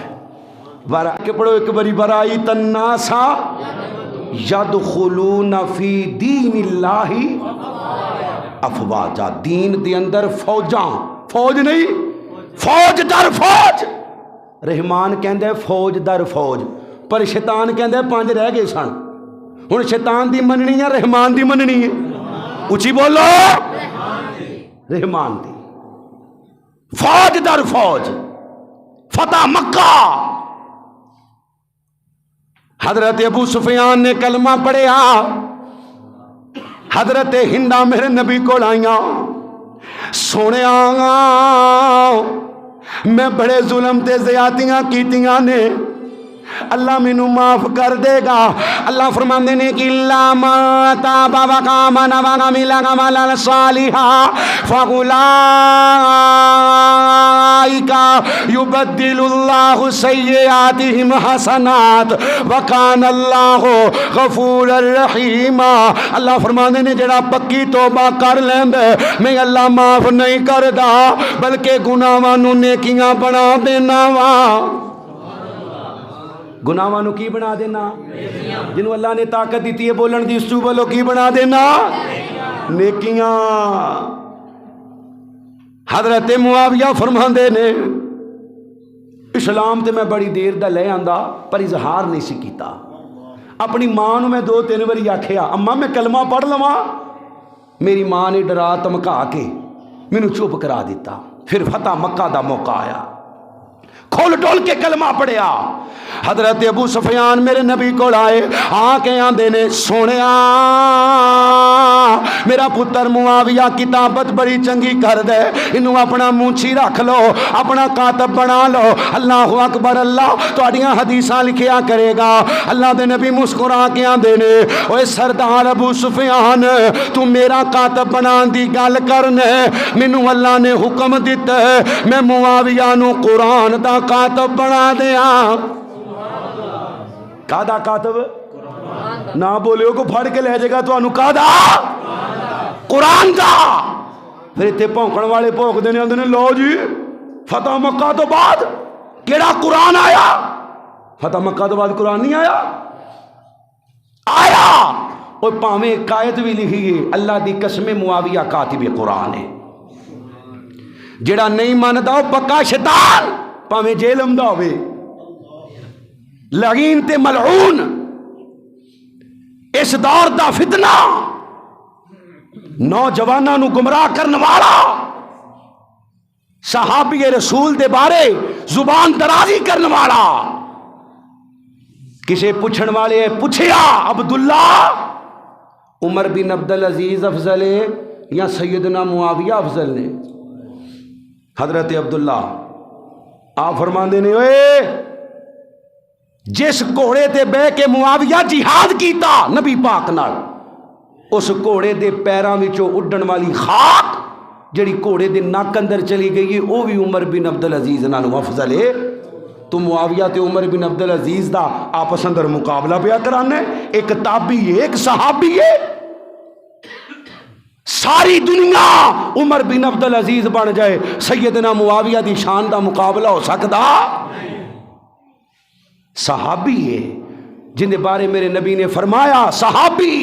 ورا کے پڑھو ایک باری، برائیت الناس یدخلون فی دین اللہ افواجا، دین دے اندر فوجاں، فوج نہیں، فوج در فوج۔ رحمان کہندے فوج در فوج، پر شیطان کہندے 5 رہ گئے سن، ہن شیطان دی مننی ہے رحمان دی مننی ہے؟ اچھی بولو، رحمان دی فوج در فوج، فتح مکہ۔ حضرت ابو سفیان نے کلمہ پڑھیا، حضرت ہندا میرے نبی کو آئیاں، سونے میں بڑے ظلم تے زیادتیاں کیتیاں نے، اللہ مینوں معاف کر دے گا۔ اللہ فرماندے نے کہ الا ما تاب وآمن وعمل عملا صالحا فاولئک یبدل اللہ سیئاتہم حسنات وکان اللہ غفورا رحیما۔ اللہ فرماندے نے جڑا پکی توبہ کر لیندے میں اللہ معاف نہیں کردا بلکہ گناہاں نوں نیکیاں بنا دینا وا۔ گناہاں نو کی بنا دینا؟ جنہوں اللہ نے طاقت دیتی ہے بولن دی، اس تو بولو کی بنا دینا؟ نیکیاں۔ حضرت معاویہ فرماندے نے اسلام تے میں بڑی دیر دا لے آندا پر اظہار نہیں سی کیتا۔ اپنی ماں نو میں 2-3 باری آکھیا اماں میں کلمہ پڑھ لواں، میری ماں نے ڈرا دھمکا کے مینوں چپ کرا دیتا۔ پھر فتح مکہ دا موقع آیا، کھول ٹول کے کلمہ پڑھیا۔ حضرت ابو سفیان میرے نبی کو آئے آ کے آندے نے سونیا میرا پتر معاویہ کتابت بڑی چنگی کر دے، انہوں اپنا مونچھی رکھ لو، اپنا کاتب بنا لو۔ اللہ اکبر، اللہ تہاڈیاں حدیثاں لکھیا کرے گا۔ اللہ دے نبی مسکرا کے آندے نے اوے سردار ابو سفیان تو میرا کاتب بنان دی گل کرنے، مینوں اللہ نے حکم دیتا ہے میں معاویہ نو قرآن دا کاتب بنا دیاں۔ کادا کاتب؟ نہ بولیو کو پھڑ کے لے جائے گا تو انو کادا؟ قرآن دا۔ پھر اتنے پونکن والے پونک دینے آندے نے لو جی فتح مکہ تو بعد کیڑا قرآن آیا؟ فتح مکہ تو بعد قرآن نہیں آیا؟ آیا۔ اور پاویں ایک آیت بھی لکھی ہے اللہ دی قسم معاویہ کاتب قرآن ہے، جڑا نہیں ماندا او پکا شیطان، پاویں جیل ہوندا ہوے، لعین تے ملعون۔ اس دور دا فتنہ نوجواناں نو گمراہ کرن والا، صحابی رسول دے بارے زبان درازی کرن والا۔ کسے پوچھن والے پوچھیا عبداللہ عمر بن عبدالعزیز افضل ہے یا سیدنا معاویہ افضل نے؟ حضرت عبداللہ آپ فرماندے نے اوے جس گھوڑے تے بہ کے معاویہ جہاد کیتا نبی پاک نال، اس گھوڑے دے پیراں وچوں اڈن والی خاک جڑی گھوڑے دے نک اندر چلی گئی ہے وہ بھی عمر بن عبدالعزیز نالوں افضل ہے۔ تو معاویہ تے عمر بن عبدالعزیز دا آپس اندر مقابلہ پیا کرانے، ایک تابعی ہے ایک صحابی ہے۔ ساری دنیا عمر بن عبدالعزیز بن جائے سیدنا معاویہ دی شان دا مقابلہ ہو سکدا؟ صحابی ہے جن دے بارے میرے نبی نے فرمایا صحابی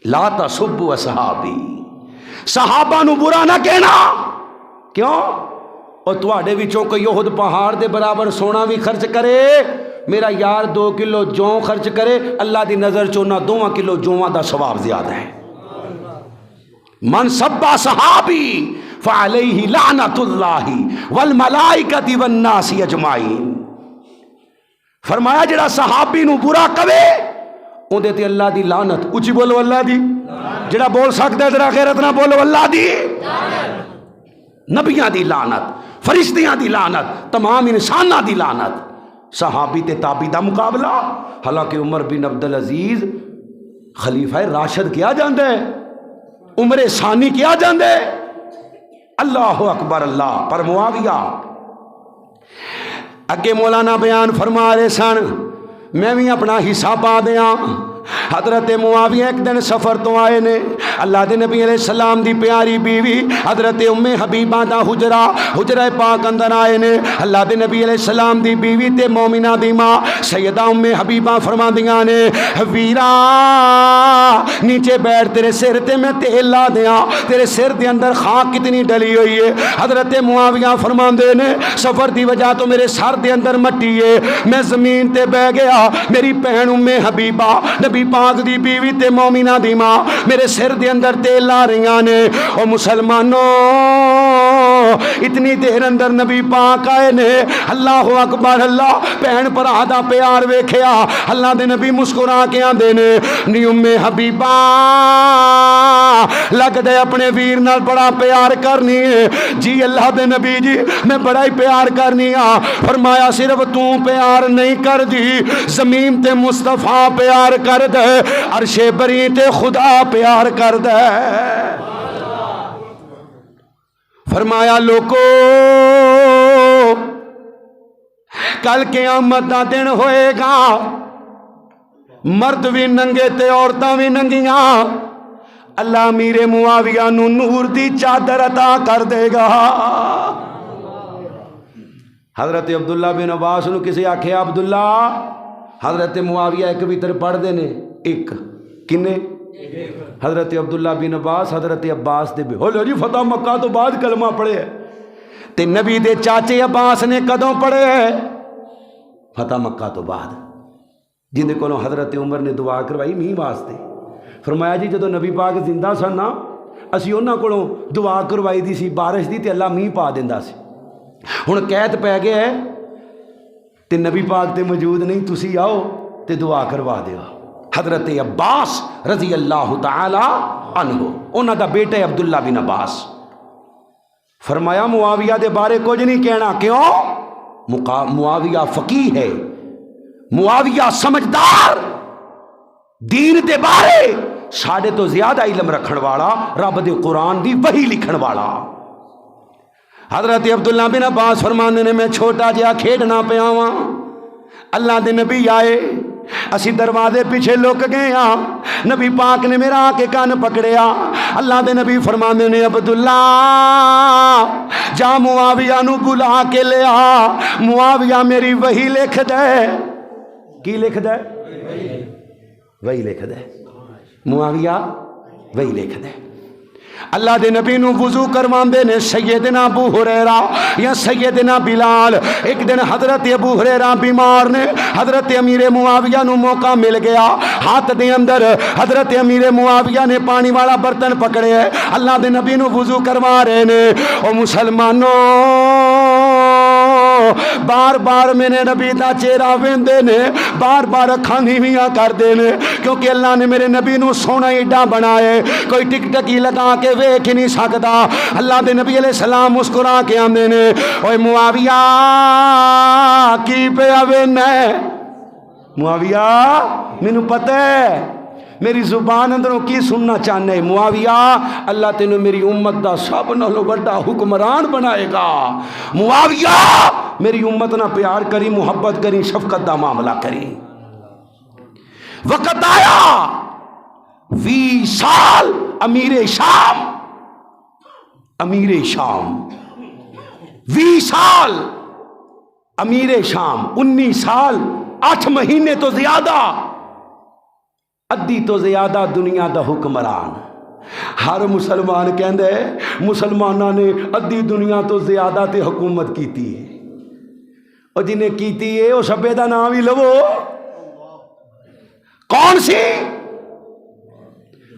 لا تسبوا صحابی، صحابہ نو برا نہ کہنا۔ کیوں؟ اور تواڈے وچوں کوئی احد پہاڑ دے برابر سونا بھی خرچ کرے، میرا یار 2 کلو جوں خرچ کرے، اللہ دی نظر چوں نہ 2 کلو جواں دا ثواب زیادہ ہے۔ من سبا صحابی فعلیہ لعنت اللہ والملائکۃ والناس اجمعین۔ فرمایا جڑا صحابی نو برا کہے اون دے تے اللہ دی لعنت، اچھی بولو اللہ دی، جڑا بول سکتا ہے ذرا غیرت نہ بولو اللہ دی، نبیاں دی لعنت، فرشتیاں دی لعنت، تمام انساناں دی لعنت۔ صحابی تے تابعی دا مقابلہ، حالانکہ عمر بن عبدالعزیز خلیفہ راشد کیا جاندے، عمر ثانی کیا جاندے، اللہ اکبر اللہ۔ پر معاویہ اگے مولانا بیان فرما رہے سن، میں بھی اپنا حصہ پا دیاں۔ حضرت معاویہ ایک دن سفر تو آئے نے، اللہ دے نبی علیہ السلام دی پیاری بیوی حضرت ام حبیبہ دا حجرہ پاک اندر آئے نے۔ اللہ دے نبی علیہ السلام دی بیوی تے مومنہ دی ماں سیدہ ام حبیبہ فرما دیاں نے ویرا نیچے بیٹھ تیرے سر تے میں تیل لا دیاں، تیرے سر دے اندر خاک کتنی ڈلی ہوئی ہے۔ حضرت معاویہ فرما دے نے سفر دی وجہ تو میرے سر دے اندر مٹی ہے، میں زمین تے بہ گیا، میری بہن ام حبیبہ نبی پاک دی بیوی تے مومنہ دی ماں میرے سر دے اندر تیل لا رہیاں نے۔ او مسلمانوں اتنی دیر اندر نبی پاک آئے نے، اللہ اکبر اللہ، بہن بھرا دا پیار ویکھیا، اللہ دے نبی مسکرا کے آندے نے نی ام حبیبہ لگ دے اپنے ویر نال بڑا پیار کرنی ہے۔ جی اللہ دے نبی جی میں بڑا ہی پیار کرنی ہاں۔ فرمایا صرف تو پیار نہیں کر دی، زمین تے مصطفیٰ پیار کر دے، عرش بری تے خدا پیار کر دے۔ فرمایا لوگو کل قیامت دا دن ہوئے گا، مرد بھی ننگے تے عورتاں بھی ننگیاں، اللہ میرے معاویہ نو نور دی چادر عطا کر دے گا۔ حضرت عبداللہ بن عباس نو کسی آکھیا عبداللہ، حضرت معاویہ ایک وتر پڑھ دے نے، ایک کنے حضرت عبداللہ بن عباس حضرت عباس دے جی فتح مکہ تو بعد کلمہ پڑھے ہے تے نبی دے چاچے عباس نے کدوں پڑھے ہے؟ فتح مکہ تو بعد، جن دے کولوں حضرت عمر نے دعا کروائی میہ واسطے۔ فرمایا جی جدو نبی پاک زندہ سن نا اسی انہاں کولوں دعا کروائی دی سی بارش دی تے اللہ میہ پا دیندا سی، ہن قید پی گیا ہے تے نبی پاک تے موجود نہیں، تسی آؤ تے دعا کروا دیو۔ حضرت عباس رضی اللہ تعالی عنہ انہاں دا بیٹا ہے عبداللہ بن عباس، فرمایا معاویہ دے بارے کچھ نہیں کہنا، کیوں؟ معاویہ فقیہ ہے، معاویہ سمجھدار، دین دے بارے ساڑھے تو زیادہ علم رکھن والا، رب دے قرآن دی وحی لکھن والا۔ حضرت عبداللہ بن عباس فرماندے نے میں چھوٹا جہا کھیڈنا پیا ہاں، اللہ دے نبی آئے، اسی دروازے پیچھے لک گئے ہاں، نبی پاک نے میرا آ کے کان پکڑیا، اللہ دے نبی فرماندے نے عبداللہ جا معاویہ نو بلا کے لیا، معاویہ میری وحی لکھ دے۔ کی لکھ دے؟ وہی لکھ دے، معاویہ وہی لکھ دے۔ اللہ دے نبی نو وضو کرواندے نے سیدنا ابو ہریرہ یا سیدنا بلال۔ ایک دن حضرت ابو ہریرہ بیمار نے، حضرت امیر معاویہ نو موقع مل گیا، ہاتھ دے اندر حضرت امیر معاویہ نے پانی والا برتن پکڑے ہے، اللہ دے نبی نو وضو کروا رہے نے۔ او مسلمانوں بار بار میرے نبی دا چہرہ ویندے نے، بار بار اکھاں نیویاں کر دے نے، کیونکہ اللہ نے میرے نبی نو سونا ایڈا بنائے کوئی ٹک ٹکی لگا کے ویکھ ہی نہیں سکتا۔ اللہ دے نبی علیہ السلام مسکرا کے آندے نے، اوے معاویہ کی پیا وینا ہے؟ معاویہ مینو پتہ ہے میری زبان اندروں کی سننا چاہنے، معاویہ اللہ تینوں میری امت دا سب نالوں بڑا حکمران بنائے گا، معاویہ میری امت نہ پیار کری، محبت کری، شفقت دا معاملہ کری۔ وقت آیا 20 سال امیر شام 20 سال امیر شام، 19 سال 8 مہینے تو زیادہ، ادھی تو زیادہ دنیا دا حکمران۔ ہر مسلمان کہندے مسلمانہ نے ادھی دنیا تو زیادہ تے حکومت کیتی ہے، اور جنہیں کیتی ہے وہ شبے دا نام ہی لو، کون سی؟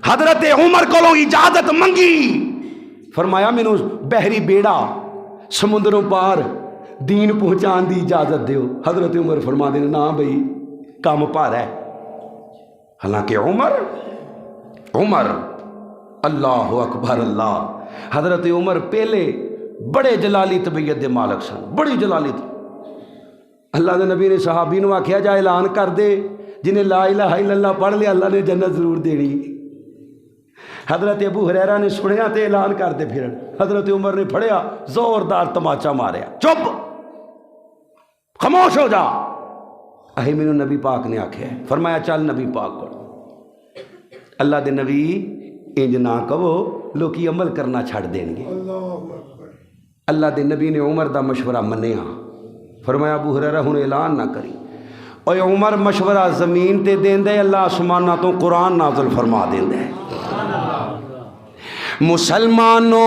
حضرت عمر کو اجازت منگی، فرمایا میں نے بحری بیڑا سمندروں پار دین پہنچان دی اجازت دیو۔ حضرت عمر فرما دینا نا بھئی کام پار ہے، حالانکہ عمر اللہ اکبر اللہ، حضرت عمر پہلے بڑے جلالی طبیعت دے مالک سن، بڑی جلالی۔ اللہ دے نبی نے صحابی نو آکھیا جا اعلان کر دے جنہیں لا الہ الا اللہ پڑھ لیا اللہ نے جنت ضرور دینی۔ حضرت ابو ہریرہ نے سنیا تے اعلان کر دے پھرن، حضرت عمر نے پھڑیا زوردار تماچا ماریا، چپ خاموش ہو جا۔ اہی میں نبی پاک نے آکھیا ہے، فرمایا چل نبی پاک کو۔ اللہ دے نبی انج نہ کہو لوکی عمل کرنا چھڑ دیں گے۔ اللہ دے نبی نے عمر دا مشورہ منیا، فرمایا ابو ہریرہ ہن اعلان نہ کری۔ اور عمر مشورہ زمین تے دین دے، اللہ آسمانہ تو قرآن نازل فرما دین دے۔ مسلمانوں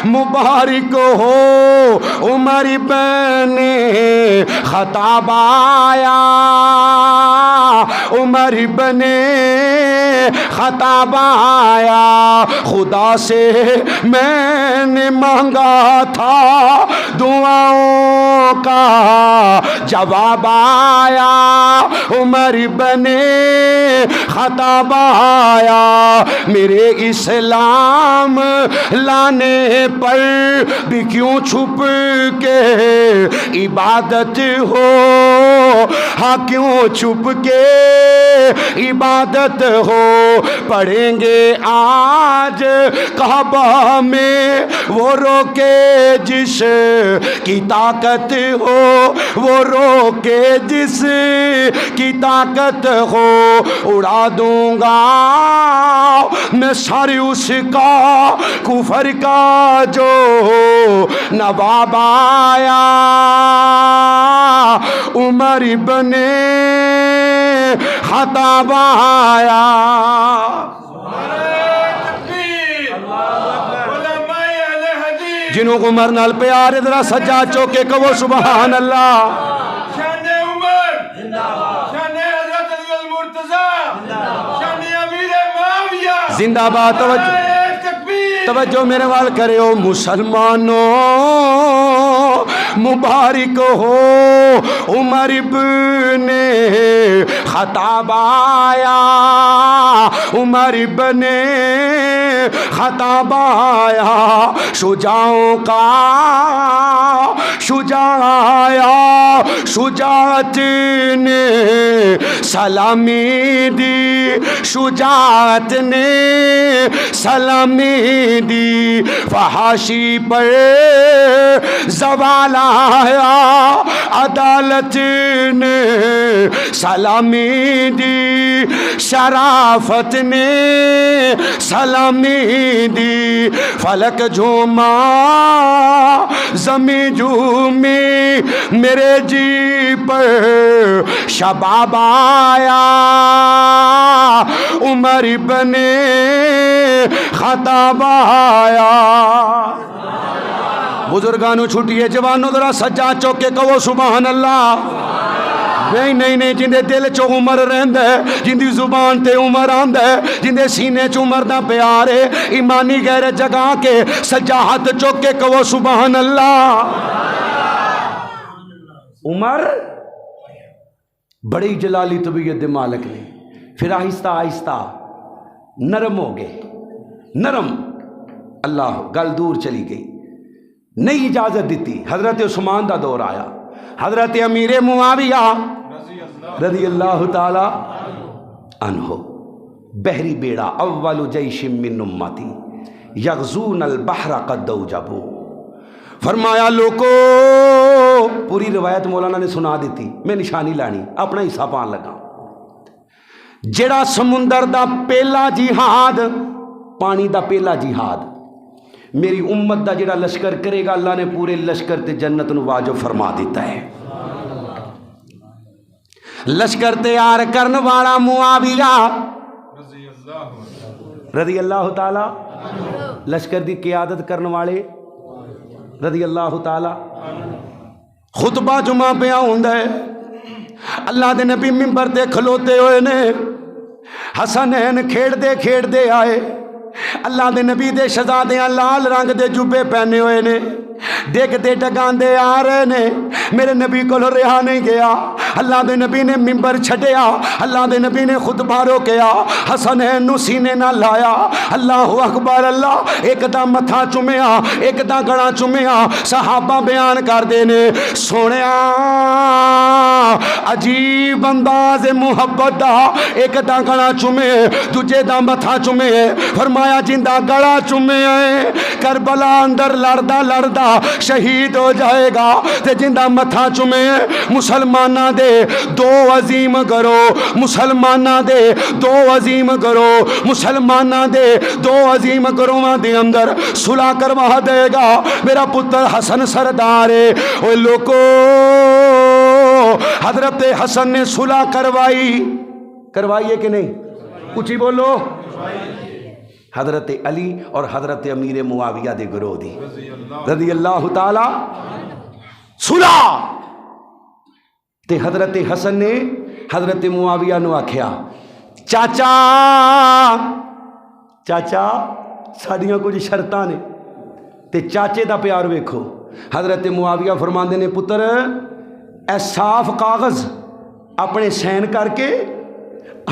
مبارک ہو عمر بن خطاب آیا، عمر بن خطاب آیا، خدا سے میں نے مانگا تھا دعاؤں کا جواب آیا، عمر بن خطاب آیا، میرے اسلام لانے پر بھی کیوں چھپ کے عبادت ہو، ہاں کیوں چھپ کے عبادت ہو، پڑھیں گے آج کعبہ میں وہ روکے جس کی طاقت ہو، وہ روکے جس کی طاقت ہو، اڑا دوں گا میں ساری اس کا کفر کا جو نواب آیا، عمر بن خطاب آیا. جنہوں عمر نال پیار ادھرا سجا چوکے کہو سبحان اللہ. شان عمر شان حضرت علی المرتضی شان امیر معاویہ زندہ باد. توجہ میرے وال کرے ہو مسلمانوں مبارک ہو عمر ابن خطاب آیا. عمر ابن خطاب آیا شجاعوں کا شجاع آیا. شجاعت نے سلامی دی شجاعت نے سلامی دی. فحاشی پر زوال آیا عدالت نے سلامی دی. شرافت نے سلامی دی. فلک جھوما زمین جھومی میرے جی پر شباب آیا. عمر ابن خطاب آیا. بزرگانو چھٹیے جوانو ذرا سجا چوکے کہو سبحان اللہ. نہیں جندے دل چ عمر رہندا ہے, جندی زبان تے عمر آندا ہے, جندے سینے چ عمر دا پیار ہے, ایمانی غیرت جگا کے سجا ہاتھ چوک کے کہو سبحان اللہ. عمر بڑی جلالی طبیعت دے مالک نے. پھر آہستہ آہستہ نرم ہو گئے. نرم اللہ گل دور چلی گئی. نئی اجازت دیتی. حضرت عثمان دا دور آیا. حضرت امیر معاویہ رضی اللہ تعالی عنہ بحری بیڑا اول جیش من امتی یغزون البحر قد اوجبوا. فرمایا لوگو, پوری روایت مولانا نے سنا دیتی, میں نشانی لانی اپنا حصہ پان لگا. جڑا سمندر دا پہلا جہاد, پانی دا پہلا جہاد, میری امت دا جڑا لشکر کرے گا اللہ نے پورے لشکر تے جنت نو واجب فرما دیتا ہے. لشکر تیار کرن والا معاویہ رضی اللہ تعالی, لشکر دی قیادت کرن والے رضی اللہ تعالی. خطبہ جمعہ پہ ہوندا ہے. اللہ دے نبی منبر تے کھلوتے ہوئے نے. حسنین کھیڑ دے آئے. اللہ دے نبی دے شہزادیاں لال رنگ دے جبے پہنے ہوئے نے. دیکھ دے ٹکان دے آ رہے نے. میرے نبی کو رہا نہیں گیا. اللہ دے نبی نے منبر چھٹیا. اللہ دے نبی نے خطبہ روکیا. حسنین نو سینے نہ لایا. اللہ اکبر اللہ. ایک دا متھا چومیا, ایک دا گڑا چومیا. صحابہ بیان کر دینے سونیا عجیب انداز محبت دا. ایک دا گڑا چومے, دوجے دا متھا چومے. فرمایا جندہ گڑا چومے کربلا اندر لڑدا شہید ہو جائے گا, تے جندہ متھا چومے مسلمانہ دے دو عظیم کرو. مسلمانہ دے دو عظیم کرو. مسلمانہ دے دو عظیم کروہاں دے اندر صلح کروا دے گا. میرا پتر حسن سردار ہے. اوے لوگو, حضرت حسن نے صلح کروائی ہے کہ نہیں؟ اونچی بولو. حضرت علی اور حضرت امیر معاویہ دے گروہ دی رضی اللہ تعالی صلح. تے حضرت حسن نے حضرت معاویہ نو آکھیا چاچا ساڈیاں کچھ شرطاں نے. تے چاچے دا پیار ویکھو. حضرت معاویہ فرماندے نے پتر اے صاف کاغذ اپنے سین کر کے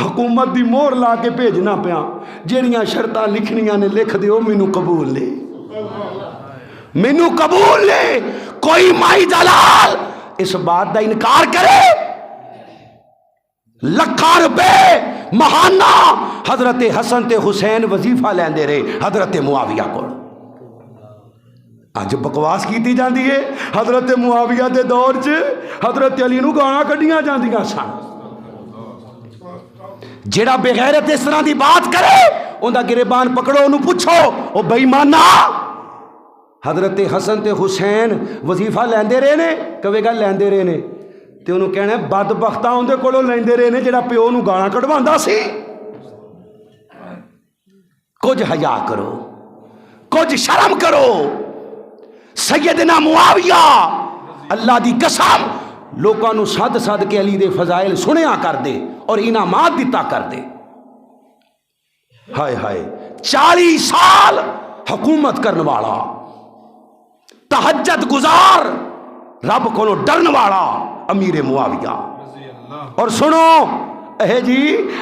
حکومت دی مور لا کے بھیجنا پیا. جہڑیاں شرطاں لکھنیاں نے لکھ دیو مینوں قبول لے, مینوں قبول لے. کوئی مائی جلال اس بات دا انکار کرے لکھاں روپے مہانہ حضرت حسن تے حسین وظیفہ لیندے رہے حضرت معاویہ کو. اج بکواس کیتی جاندی ہے. حضرت معاویہ دے دور چ حضرت علی نو گانا کڈیاں جاندیاں سن. جیڑا بغیرت اس طرح دی بات کرے اوندا گریبان پکڑو, انہوں پوچھو او بے ایمانا حضرت حسن تے حسین وظیفہ لیندے رہے نے, کہے گا لیندے رہے نے. تے انہوں کہنا ہے بدبختاں اندے کولوں لیندے رہے نے جڑا پیو نوں گالاں کڈواندا سی۔ کچھ حیا کرو، کچھ شرم کرو۔ سیدنا معاویہ اللہ دی قسم لوکاں نوں سد سد کے علی دے فضائل سنیا کر دے اور انعامات دیتا کر دے۔ ہائے ہائے 40 سال حکومت کرنے والا، تہجد گزار، رب کو ڈرن والا امیر معاویہ۔ اور سنو اے جی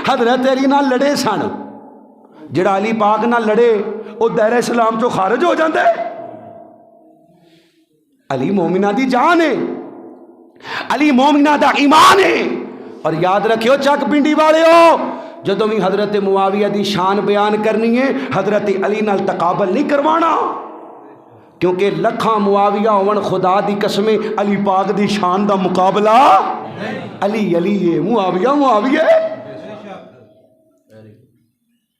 حضرت علی نہ لڑے سن، جڑا علی پاک نہ لڑے وہ دائرہ اسلام چو خارج ہو جاندے۔ علی مومنہ دی جان ہے، علی مومنہ دا ایمان ہے۔ اور یاد رکھیو چک پنڈی والے ہو، جدوں بھی حضرت معاویہ دی شان بیان کرنی ہے حضرت علی نال تقابل نہیں کروانا، کیونکہ لکھاں معاویہ ہون خدا دی قسمیں علی پاک دی شان دا مقابلہ علی علی ہے، معاویہ معاویہ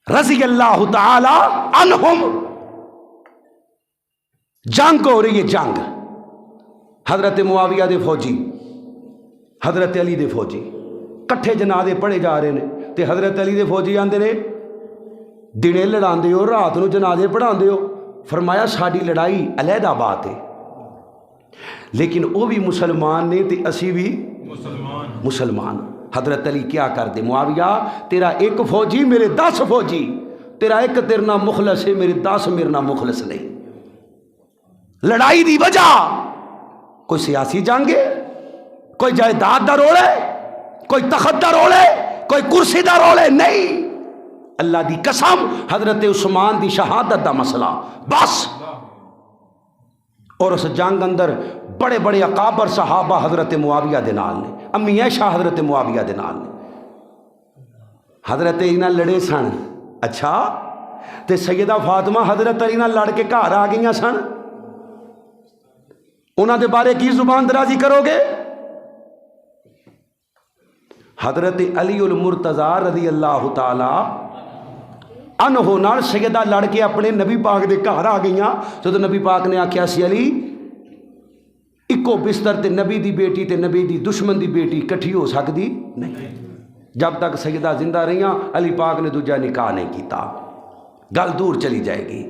رضی اللہ تعالی عنہم۔ جنگ ہو رہی ہے، جنگ، حضرت معاویہ دے فوجی حضرت علی دے فوجی کٹھے جنازے پڑھے جا رہے ہیں، تے حضرت علی دے فوجی آندے نے دنے لڑاندے ہو رات نو جنازے پڑھاندے ہو۔ فرمایا ساڈی لڑائی علیحدہ بات ہے، لیکن وہ بھی مسلمان نے تے اسی بھی مسلمان۔ حضرت علی کیا کر دے، معاویہ تیرا ایک فوجی میرے 10 فوجی، تیرا ایک تیرے نال مخلص ہے، میرے 10 میرے نال مخلص نہیں۔ لڑائی دی وجہ کوئی سیاسی جنگ ہے، کوئی جائیداد دا رول ہے، کوئی تخت دا رول ہے، کوئی کرسی دا رول ہے، نہیں، اللہ دی قسم حضرت عثمان دی شہادت دا مسئلہ بس۔ اور اس جنگ اندر بڑے بڑے اکابر صحابہ حضرت معاویہ دے نال نے، امی عائشہ حضرت معاویہ دے نال نے، حضرت علی نال لڑے سن۔ اچھا تے سیدہ فاطمہ حضرت علی نال لڑ کے گھر آ گئیاں سن، انہاں دے بارے کی زبان درازی کرو گے؟ حضرت علی المرتضی رضی اللہ تعالی عنہ نال سیدہ لڑ کے اپنے نبی پاک دے گھر آ گئیاں، تو نبی پاک نے آکھیا سی علی اکو بستر تے نبی دی بیٹی تے نبی دی دشمن دی بیٹی کٹھی ہو سکتی نہیں۔ جب تک سیدہ زندہ رہیاں علی پاک نے دوجا نکاح نہیں کیتا، گل دور چلی جائے گی۔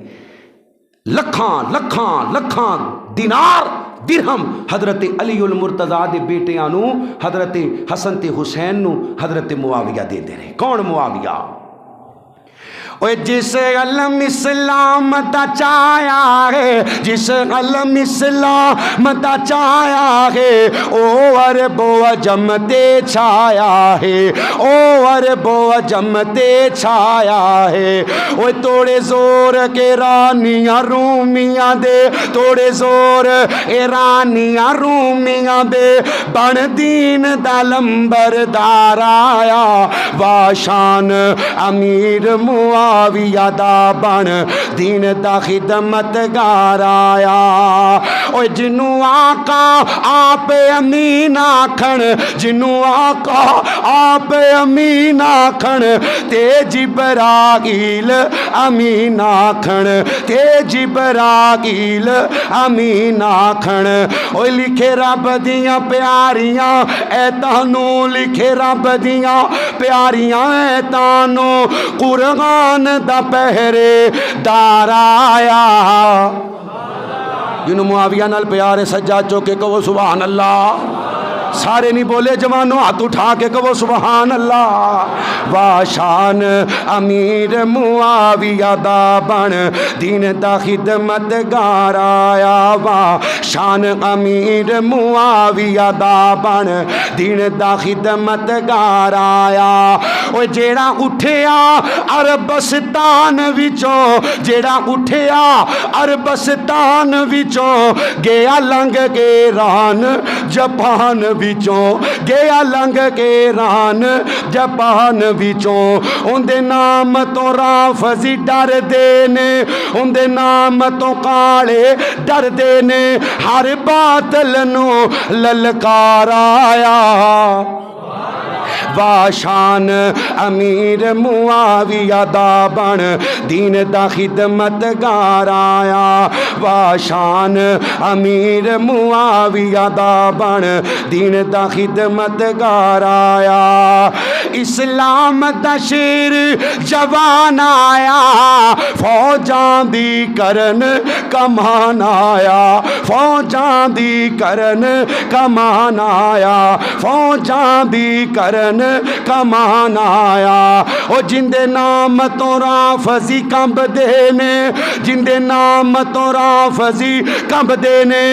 لکھاں لکھاں لکھاں دینار درہم حضرت علی المرتضی دے بیٹیاں نو، حضرت حسن تے حسین نو حضرت معاویہ دے دے رہے۔ کون معاویہ؟ اوے جس علم اسلام دا چایا ہے، جس علم اسلام دا چایا ہے، او عرب و عجم تے چھایا ہے، او عرب و عجم تے چھایا ہے۔ اوے توڑے زور کے رانیاں رومیاں دے، توڑے زور ایرانیاں رومیاں دے، بن دین دا لمبردار آیا، واشان امیر معاویہ دا بن دین دا خدمت گار آیا۔ اوے جنوں آقا آپ امین آکھن، جنوں آقا آپ امین آکھن، تے جبرائیل امین آکھن، تے جبرائیل امین آکھن۔ اوے لکھے رب دیاں پیاریاں ایتانوں، لکھے رب دیاں پیاریاں ایتانوں، قرآن دا پہرے دار آیا۔ جنہوں معاویہ نال پیارے سجا چوکے کہو سبحان اللہ، سارے نہیں بولے جوانوں ہاتھ اٹھا کے کہو سبحان اللہ۔ واشان امیر معاویہ دا بن دین دا خدمت گار آیا، واشان امیر معاویہ دا بن دین دا خدمت گار آیا۔ اوے جیڑا اٹھیا عربستان وچوں، جیڑا اٹھیا عربستان وچوں، گیا لنگ کے ران جاپان وچوں، گیا لنگ کے ران جاپان وچوں۔ اندے نام تو رافضی ڈر دینے، اندے نام تو کالے ڈر دینے، ہر باطل نو للکار آیا۔ وا شان امیر معاویہ دا بن دین دا خدمتگار آیا وا شان امیر معاویہ دا بن دین دا خدمتگار آیا اسلام دا شیر جوان آیا فوجاں دی کرن کمان آیا فوجاں دی کرن کمان آیا فوجاں دی کرن کمان آیا او جندے نام تو رافضی کمب دینے جندے نام تو رافضی کمب دینے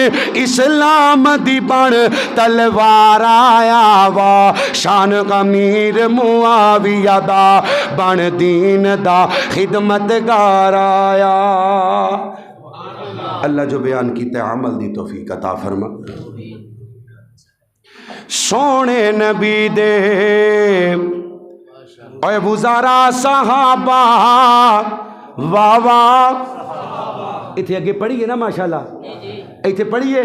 اسلام دی بن تلوار آیا وا شان امیر معاویہ دا بن دین دا خدمتگار آیا اللہ جو بیان کیتے عمل دی توفیق عطا فرما سونے نبی دے اے وزارا صحابہ واہ واہ اتھے اگے پڑھیے نا ماشاءاللہ اتھے پڑھیے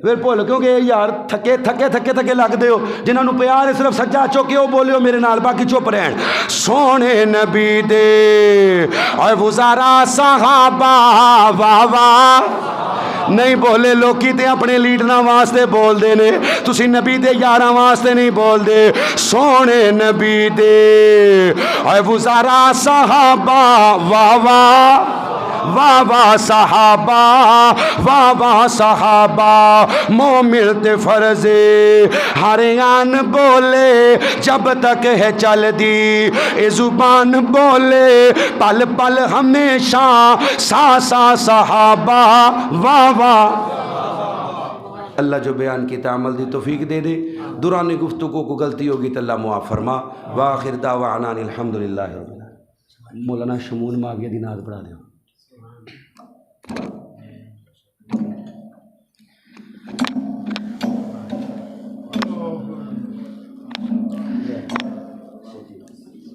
پھر بھول کیونکہ یار تھکے تھکے تھکے تھکے لگ دے ہو جنہاں نو پیار ہے صرف سجا چوکے ہو بولے ہو میرے نال باقی چپ رہن سونے نبی دے اے وزارا صحابہ واہ واہ نہیں بولے لوکی تے اپنے لیڈرہ واسطے بول دے نے تسی نبی دے یارہ واسطے نہیں بول دے سونے نبی دے اے وزارا صحابہ واہ واہ واہ واہ صحابہ واہ واہ صحابہ مومن تے فرض ہر آن بولے جب تک ہے چل دی اے زبان بولے پل پل ہمیشہ سا سا صحابہ واہ واہ اللہ جو بیان کی تعمل دی توفیق دے دے دوران گفتگو کو غلطی ہوگی تو اللہ معاف فرما وآخر دعوانا الحمدللہ رب العالمین مولانا شمول معاویہ دی نعت پڑھا دے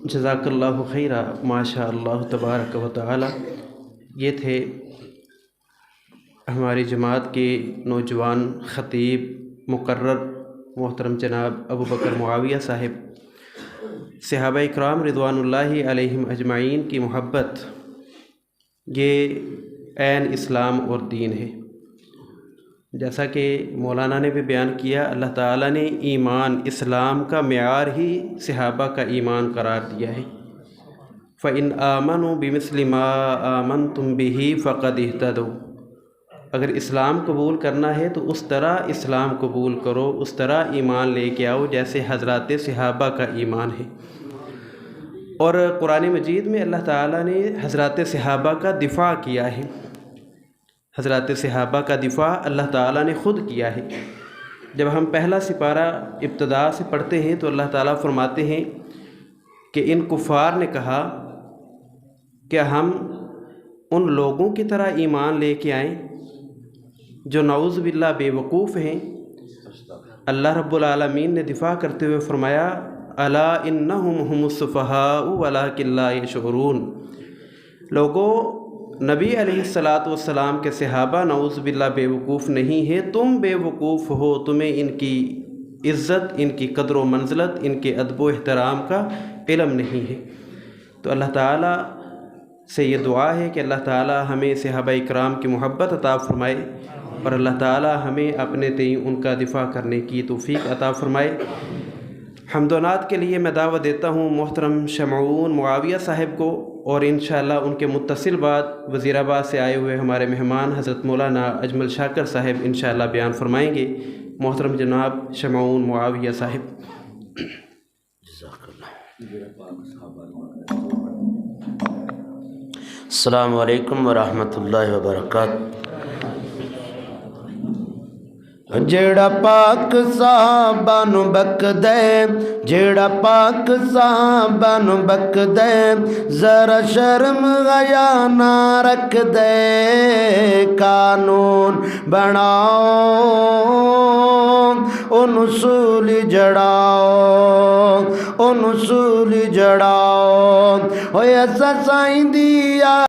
جزاک اللہ خیرہ ماشاء اللہ تبارک و تعالی یہ تھے ہماری جماعت کے نوجوان خطیب مقرر محترم جناب ابو بکر معاویہ صاحب صحابہ اکرام رضوان اللہ علیہم اجمعین کی محبت یہ عین اسلام اور دین ہے جیسا کہ مولانا نے بھی بیان کیا اللہ تعالیٰ نے ایمان اسلام کا معیار ہی صحابہ کا ایمان قرار دیا ہے فَإِنْ آمَنُوا بِمِثْلِ مَا آمَنْتُمْ بِهِ فَقَدْ اهْتَدَوْا اگر اسلام قبول کرنا ہے تو اس طرح اسلام قبول کرو اس طرح ایمان لے کے آؤ جیسے حضرات صحابہ کا ایمان ہے اور قرآن مجید میں اللہ تعالیٰ نے حضرات صحابہ کا دفاع کیا ہے حضرات صحابہ کا دفاع اللہ تعالیٰ نے خود کیا ہے جب ہم پہلا سپارہ ابتدا سے پڑھتے ہیں تو اللہ تعالیٰ فرماتے ہیں کہ ان کفار نے کہا کہ ہم ان لوگوں کی طرح ایمان لے کے آئیں جو نعوذ باللہ بے وقوف ہیں اللہ رب العالمین نے دفاع کرتے ہوئے فرمایا الا انہم هم السفہاء ولکن لا یشعرون لوگوں نبی علیہ السلام کے صحابہ نعوذ باللہ بے وقوف نہیں ہے تم بے وقوف ہو تمہیں ان کی عزت ان کی قدر و منزلت ان کے ادب و احترام کا علم نہیں ہے تو اللہ تعالیٰ سے یہ دعا ہے کہ اللہ تعالیٰ ہمیں صحابہ اکرام کی محبت عطا فرمائے اور اللہ تعالیٰ ہمیں اپنے تئیں ان کا دفاع کرنے کی توفیق عطا فرمائے حمد و نعت کے لیے میں دعوت دیتا ہوں محترم شمعون معاویہ صاحب کو اور انشاءاللہ ان کے متصل بعد وزیر آباد سے آئے ہوئے ہمارے مہمان حضرت مولانا اجمل شاکر صاحب انشاءاللہ بیان فرمائیں گے محترم جناب شمعون معاویہ صاحب السلام علیکم ورحمۃ اللہ وبرکاتہ جیڑا پاک صحابہ نو بک دے جیڑا پاک صحابہ نو بک دے ذرا شرم غیا نہ رکھ دے قانون بناؤ ان اصول جڑاؤ ان اصول جڑاؤ ہوئے ایسا سائیں دیا